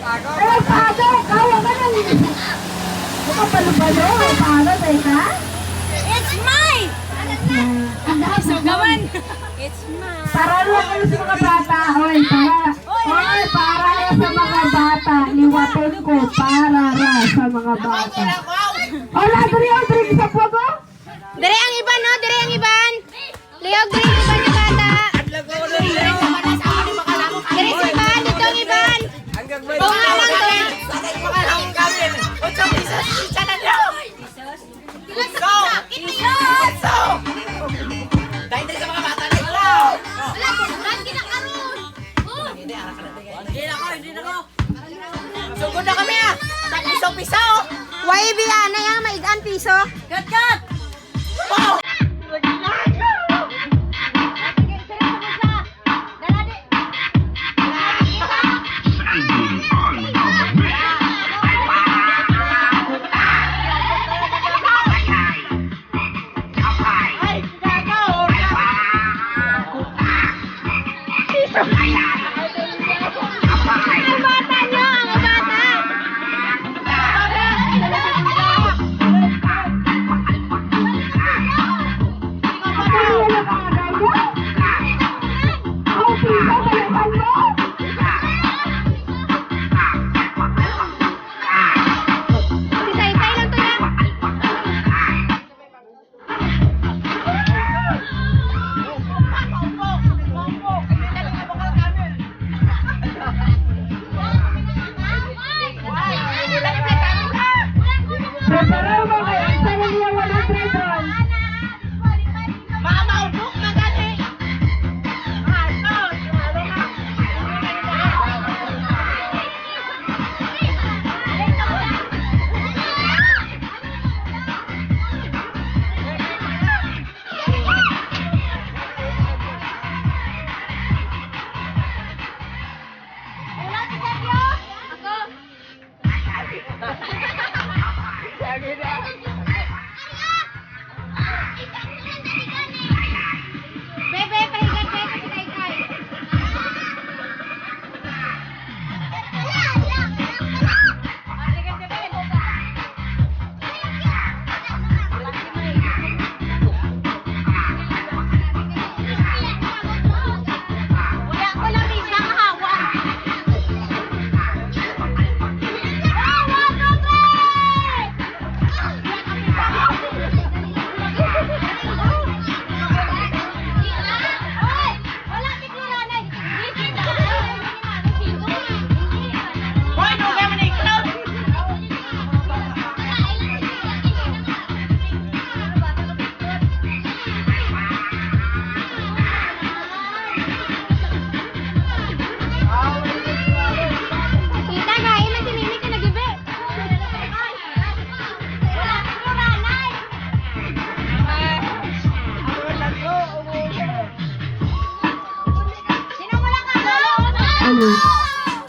Ay, pado! Kaya ka nang... Nakapalo-palo, pado, teka? It's mine! Ang dahil sa gawan! It's mine! Para lang kayo sa mga bata. Oy, para lang sa mga bata. Liwatin ko, para lang sa mga bata. Ola, dali sa pugo. Dere ang iban, no? Dere ang iban! Liog, dere ang iban na bata! Dere si iban, dito ang iban! Oo nga lang, dere! Sugod na kami ah! Piso-piso! YB na yan, maigaan piso! Kat!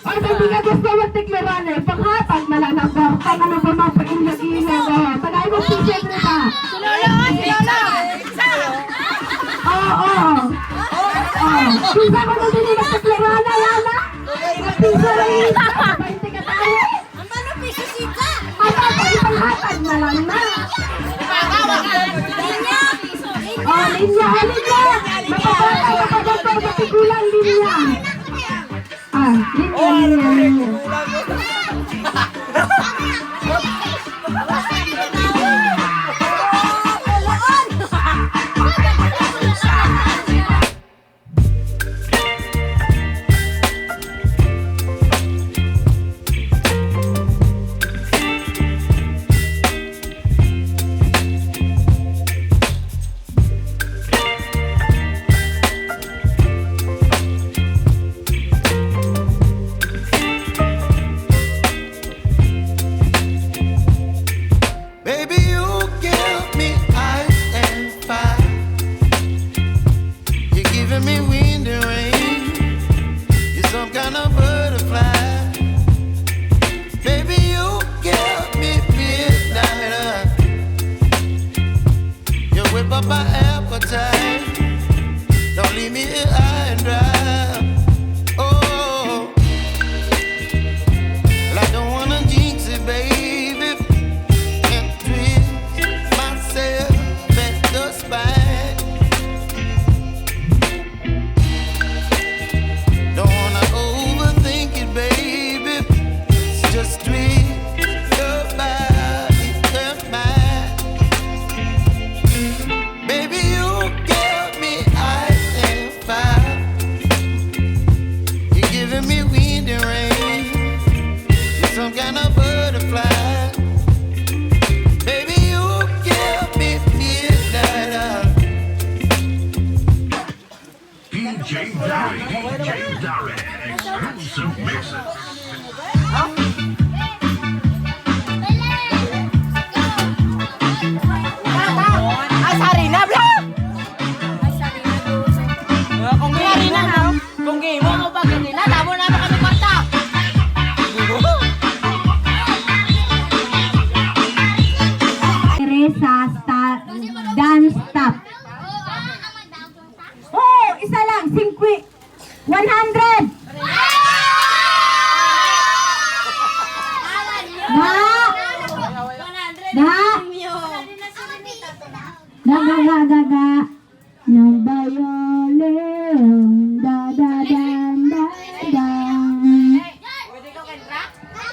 Ay, hindi ka gusto magtiklaran eh. Paghatag na lang ang kartang ano ba mga pag-inag-inag. Tagay mo si Siyempre ba? Si Lola! Oo. Pisa ko na din yung magtiklaran na Lala. Pisa rin. 20 ka tayo. Ang paano piso sika? Paghatag na lang na. Linya! Linya. Mapapagod, matigulang linya. some kind of butterfly. Baby, you give me midnight. DJ Darren, exclusive mixes. Ay, sorry na, bro! Kung gari na ha, kung game mo pa ganina, tamo na kami kwarta. Teresa, dance stop. Oh, isa lang, 100. Ga. Yung violin, da.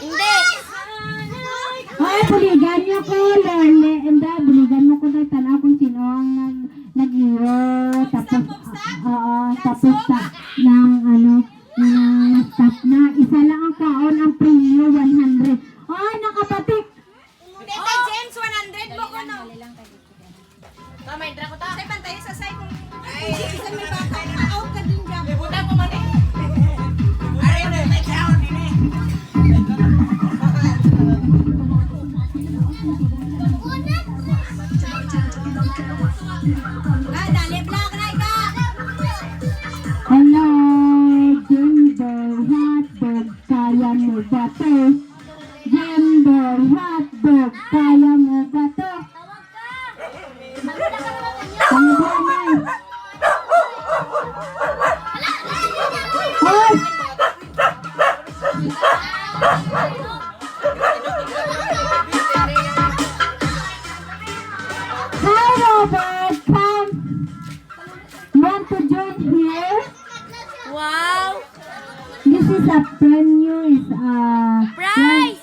Hindi. Ay, buligan niyo ko, Lele. Buligan mo ko na tanaw kung sino ang nag-iyo. Tapos ng stop na. Isa lang ang kaon, ang premium 100. Ay, nakapatik. Tita James, 100 mo ko no. Kamay, dra ko ta. Say pantay sa say kung isa may bata na out ka din diyan. Buta ko man eh. Are na may kaon din eh. Dali vlog na ka. Hello, Jimbo Hotdog, kaya mo ba to? Jimbo Hotdog, kaya mo ba to? Ano ba naman? Hoy! Hi, Robert! Come! You want to join here? Wow. This is a premium Price!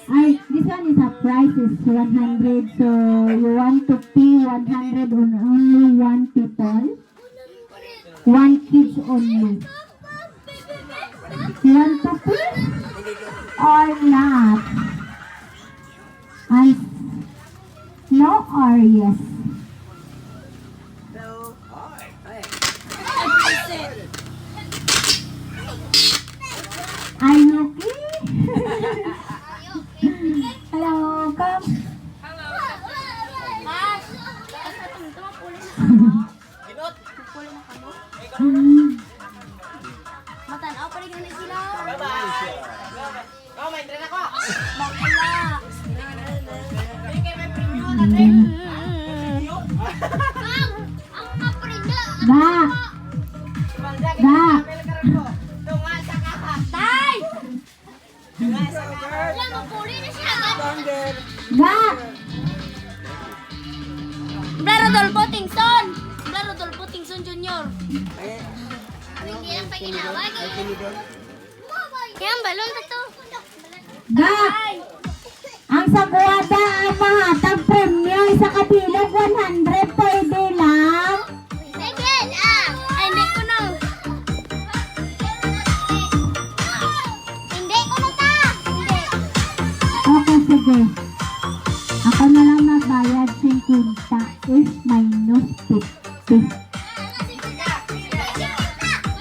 This one is a price is 100, so you want to pay 100 on only one people, one kids only. You want to pay or not? No or yes? Are you okay? Hello, come. Mas. Tama pulis. Pulis na kamo. Matanaw pa rin na sila. Bye-bye. May train ako. Bakla. Tay! Wala mo puli na siya. Rodolfo Tingson Jr. Hindi lang pa ginawag eh. Kaya ang balon na to. Ang sagwada ang mahatag premium sa kabilang 100 pwede lang. Sige, ay hindi ko na. Hindi ko na ta. Hindi. Okay, sige. Ako na lang magbayad 50 is minus 50.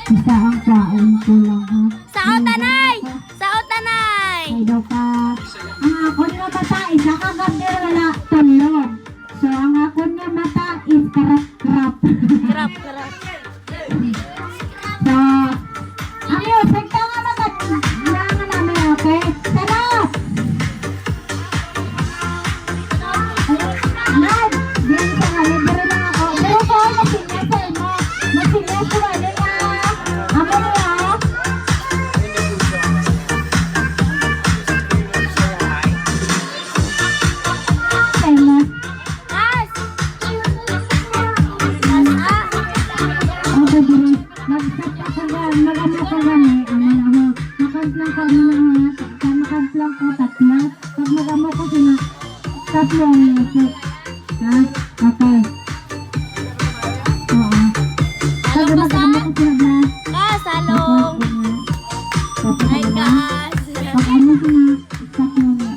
Isa ang kaon ko lang ha. Sao tanay! Ay daw ka. Ang akon nga mata isa ka gabi wala tulog. So ang akon nga mata is karap-karap. Karap. So, ang music ka nga magandang namin, okay? Sarap! Ahmad, din sa libre lang ako. Pero ko, masinya sa imo. Masinya sa wali nga. Amo nga. Sa imo. As! Okay, dire. Mag-set ako mag-ano ko gani. Ano na ho. Makantlang ko ano na ho. Makantlang ko tatlo. Pag mag-amo ko sila. Tatlo ang music. Ha? Okay. Oo. Pag mag-amo ko sila na. Salong! Tapos Ay, ano? guys! Pag ano sila. Tatlo na.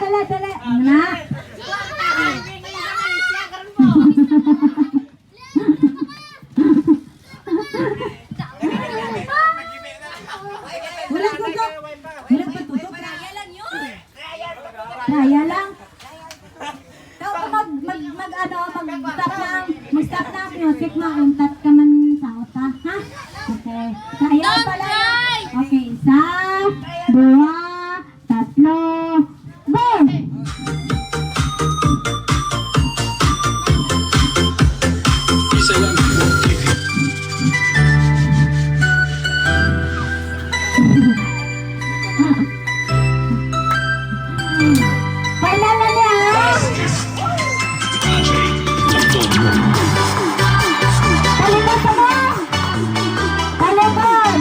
dali. Na. Walang tutok. Walang tutok. Kaya lang. Mag-stop na ang music, mauntat ka man sa ota, ha? Okay. Kaya pala yan. Okay, 1, 2, 3, boom! Final na niya, ha? Talibon ka ba? Talibon!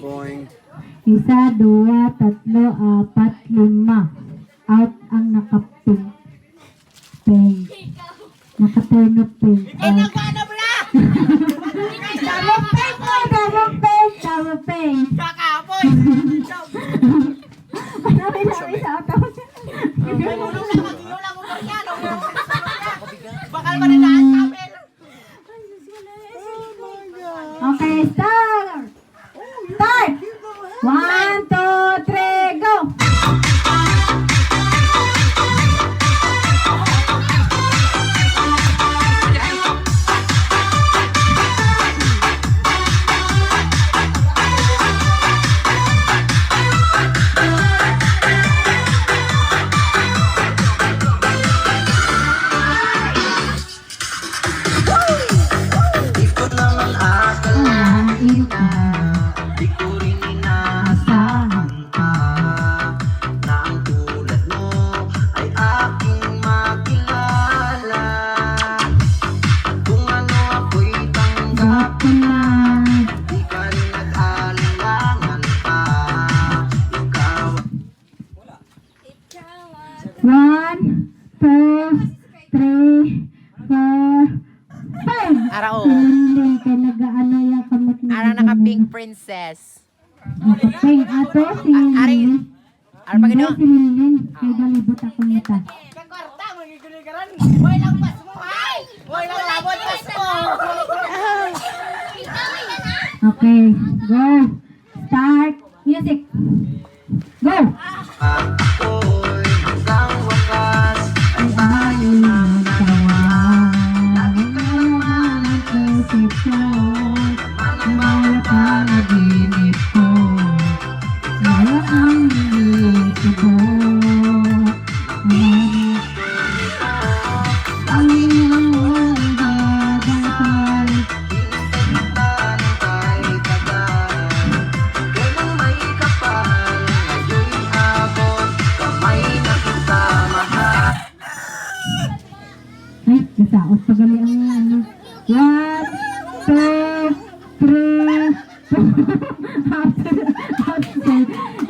Boing. 1, 2, 3, 4, 5. Out ang nakaping. Ping. Nakaturn of ping. Ano ba na? Double ping mo! Double ping! Double ping! Kakapoy! Marami sa auto. Bakal pa rin lahat namin. Okay, start! Start! 1, 2, 3, go! Pink princess. Pink ato si Ari. Ari pa gino? Si Lilin. Kay balibot ako nita. Kwarta, magigiligaran. Hoy lang pas mo, hay! Hoy lang labot pas mo! Okay, go. Start. Music. Go. Ay, nasaot pa gali ang ano. 1, 2, 3, 4.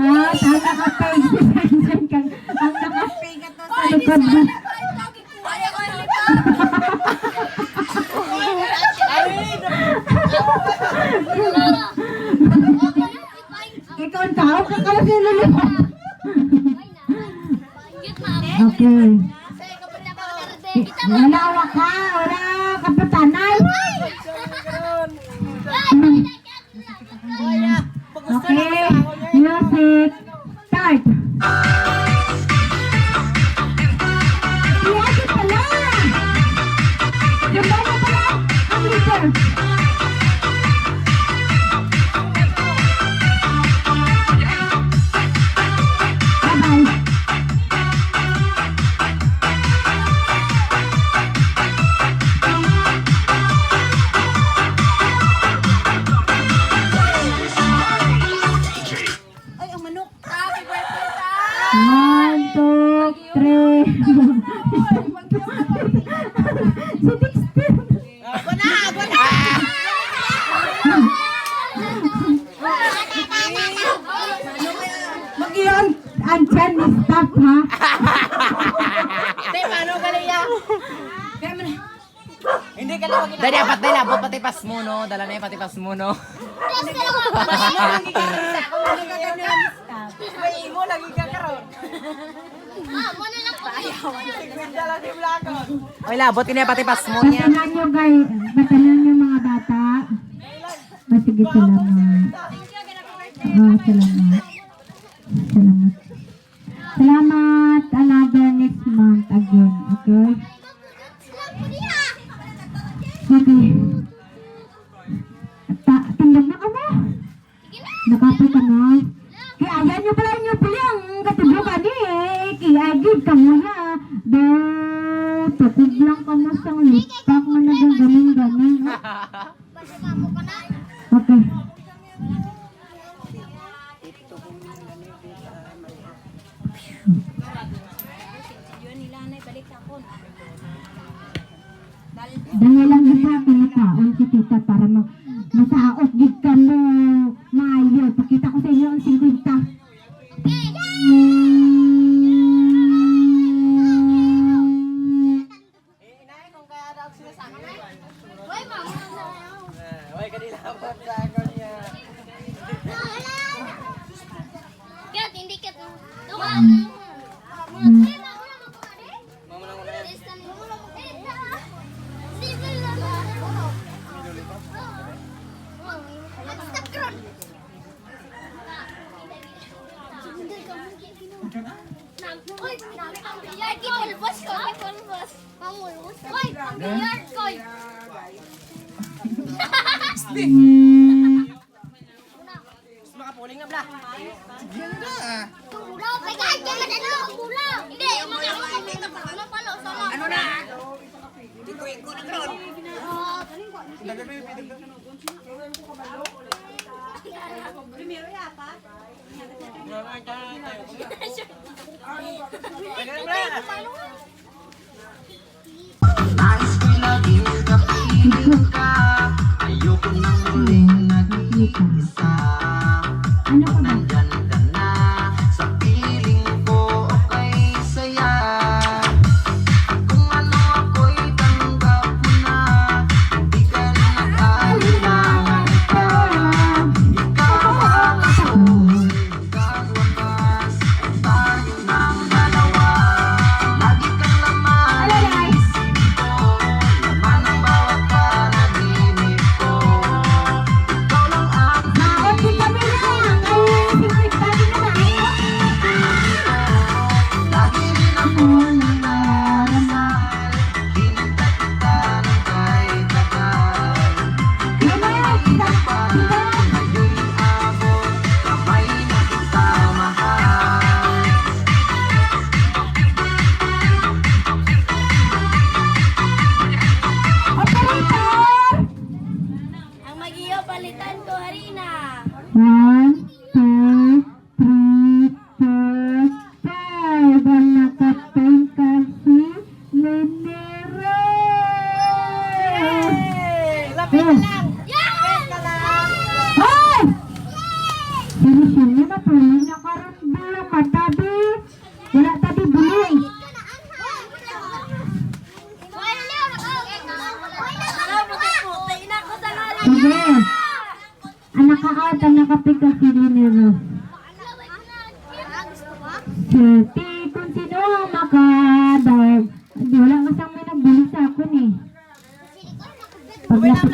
Ang nakapay. Ang nakapay ka to sa likod mo. Ikaw ang tao ka kala sa lulunod. Okay. Wala ka, wala kapitanay. Okay, music, start. Iyagi pala. Ganda na pala ang leader. Bye-bye. ang tiyan ni staff, ha? Te, paano galing yan? Hindi ka lang Dali, apat na labot, pati pas mo, no? Dala na yung pati pas mo, no? May imo, lagi ka karon. Oy, labot, kini pati pas mo niya. Batalan nyo, guys. Batalan nyo mga bata. Sige, salamat. Salamat. Salamat. Salamat. Another next month again, okay? Sige. Tindag na ka na. Nakapit ka na. Kaya ayan nyo pala nyo pala ang katiblukan eh. Kaya agad ka muna. Tukog lang ka mo sa lipak nga na ganin. Okay. Dahil lang kita pinakaon si tita para masaot gid ka mo maayo. Pakita ko sa inyo ang 50. Oy, kanila labot sa ako niya. Kaya hindi ka to. Uy, pambilyar di pulbos ko, di pulbos. Mamulbos. Uy, pambilyar ko. Makapuling na bla. Tulaw, kay kaya man ano, tulaw. Hindi, makakakita pa ano palo sa lang. Ano na? Iko na karon. Primero yata. Ayoko nang muling nag-iisa. Nandyan ka na sa piling ko, okay saya. Kung ano ako'y tanggap mo na, hindi ka rin nag-alilangan pa. Ikaw ang ako, kagwakas, tayo ng dalawa. Lagi kang laman ng isip ko, laman ng bawat panaginip ko. Ikaw lang ang Maot si Camila. Ay, 50 din na na. lagi rin ako nangarasal. Hinintay kita ng kahit tagal. Ngayon abot, kamay na kita mahal. Ang magiyo palitan ko harina. 1, 2, 3, 4, 5. Ang nakapain kasi Lenero. Lapit lang. Hoy! Sini-sini na tuloy na karoon bilang matabi. Wala tabi buling. Sige. Ang naka-out, ang nakapig kasi Lenero. Sige, kung sino ang makadaw. Hindi, wala kasang may nagbuli sa akin eh. Paglapit.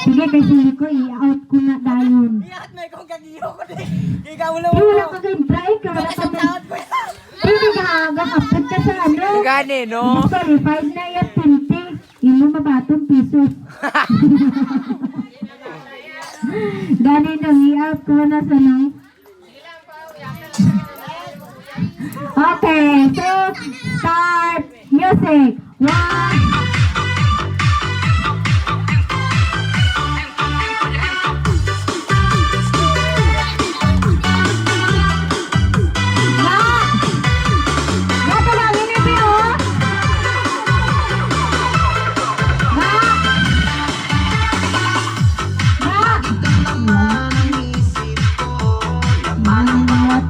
Sige, kasi hindi ko i-out ko na dayon. Iyahat mo ikong kagiyo ko din. Ikaw mo Eh, wala ka kay try ka. Wala ka kay... Hindi nakakapit ka sa ano. Gani, no? Verified na yan, 20. Imo mabatong pisos. Gani nang i-out ko na sa nang. Okay, so start music. 1. Laman ng isip ko, laman ng bawat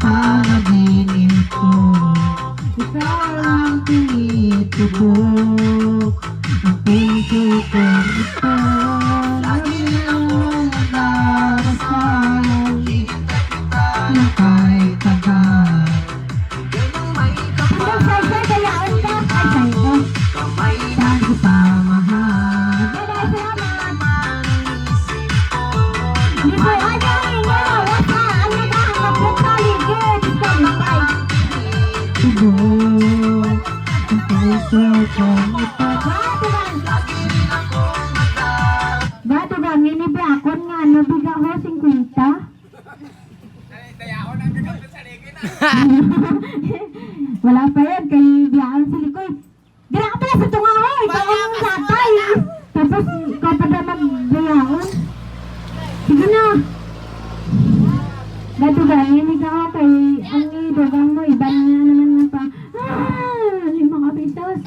mundo. Ang puso kong ipabatugan. Batugan, inibrakon nga, nabiga ko 50. Wala pa yan, kay biyaan sa likoy. Dira ka pala sa tunga ko, ikaw ang latay. Tapos, ikaw pa na magbiyaon. Sige na. Batugan, inig ako kay ang idugang mo, iba na naman nga pa. 5 pesos.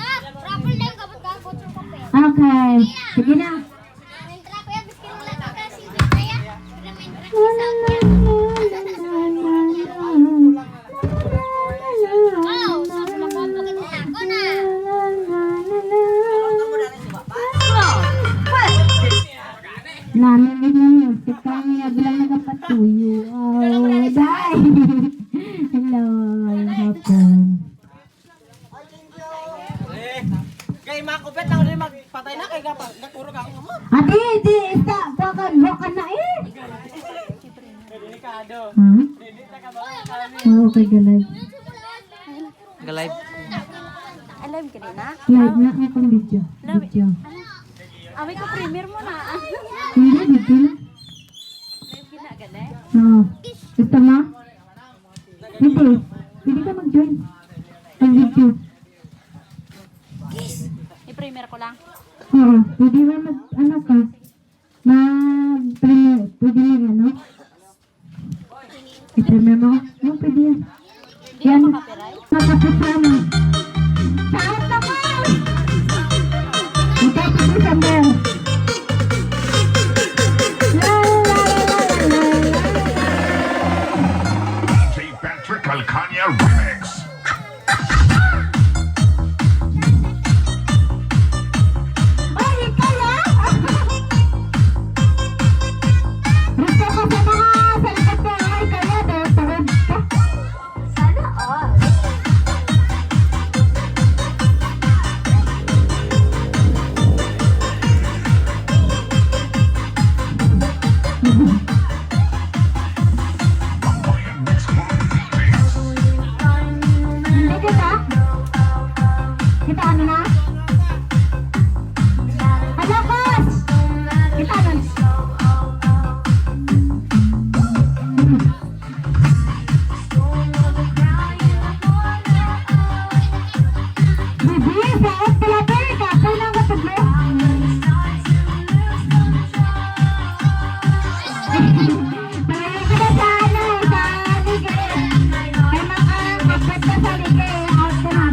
Okay, sige na. Namin din yung music kami bilang nagpatuyo. Oh, day! Hello, hapon. Kay makupit lang rin magpatay na kay nagkurog ako mo. Adi, di, isa, wakan na eh. Delikado. Oo, kay Galay. Galive. Alam ka din na? Live na akong video. Video. Away ko premier mo na. Hindi, video na. Live ginagana eh. Oo. Gusto mo? Hindi. Pwede ka mag-join. Ang video. I-premier ko lang. Oo. Pwede mo ano ka? Mag-premier. Pwede mo ano? I-premier mo? Oo, pwede yan. Yan. Makapitra mo. Saan na mo? Ikaw pagkisan mo. DJ Patrick Alcania Remix. Ay, ikaw ah! Gusto ko sa mga salikat ko ay kaya daw tawad ka. Sana all. Hindi kita? Kita ano na? Ano boss? Kita ano? Bibi, saot pala ba? Kakay lang kataglo. Palayo ka na sa ano, sa ligay. Ay makakapit ka sa ligay. Out ka na.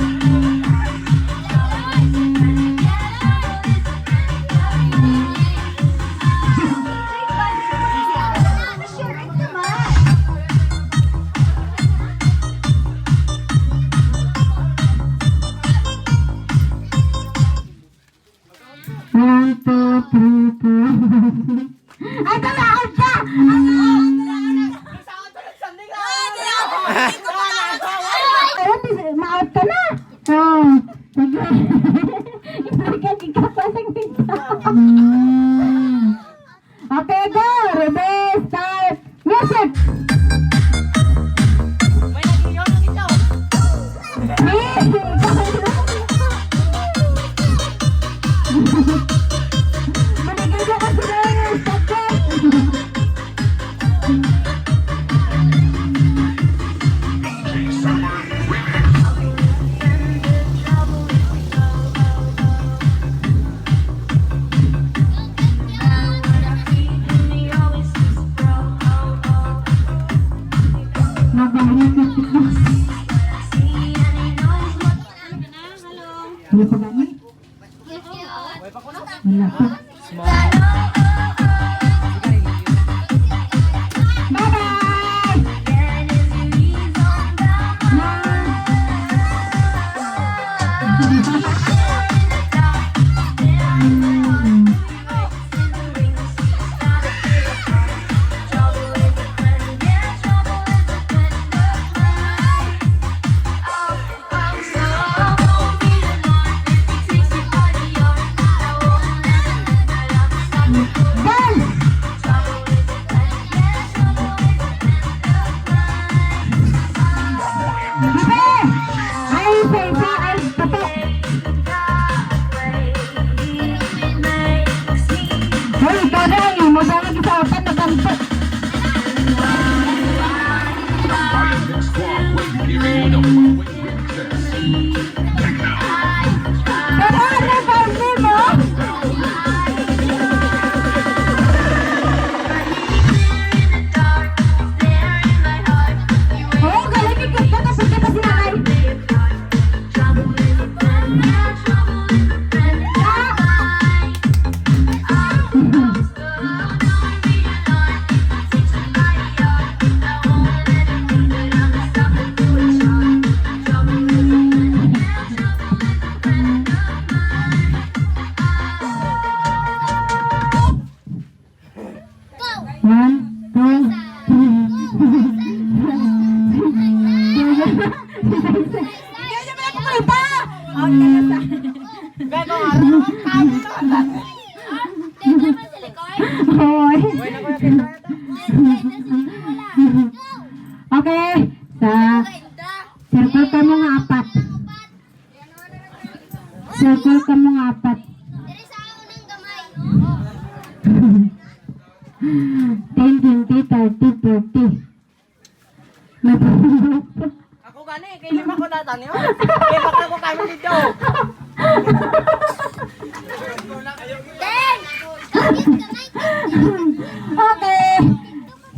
One, two, three, four. Ay, tumakot ka! Ma-out ka na! Oo. Sige. Hindi ka kikapasang pizza. Okay, go! Reverse, start, music! Manigay ka kasi na yung subject! Summer Remix. Mabalik ka ito. Wala pa gani? Wala pa. Bye-bye! Bibi! Hindi niya pala pukulita! Out ka na sa... Gago nga, kami na. Hoy. Okay. Circle ka mo nga apat. Circle ka mo nga apat. 10, 20, 30, 40. Ako gani, kay lima ko datan yun. Kaya baka ako kami dito. Okay.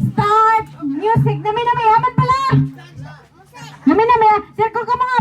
Start. Music. Nami. Aman pala. Nami. Circle ka mga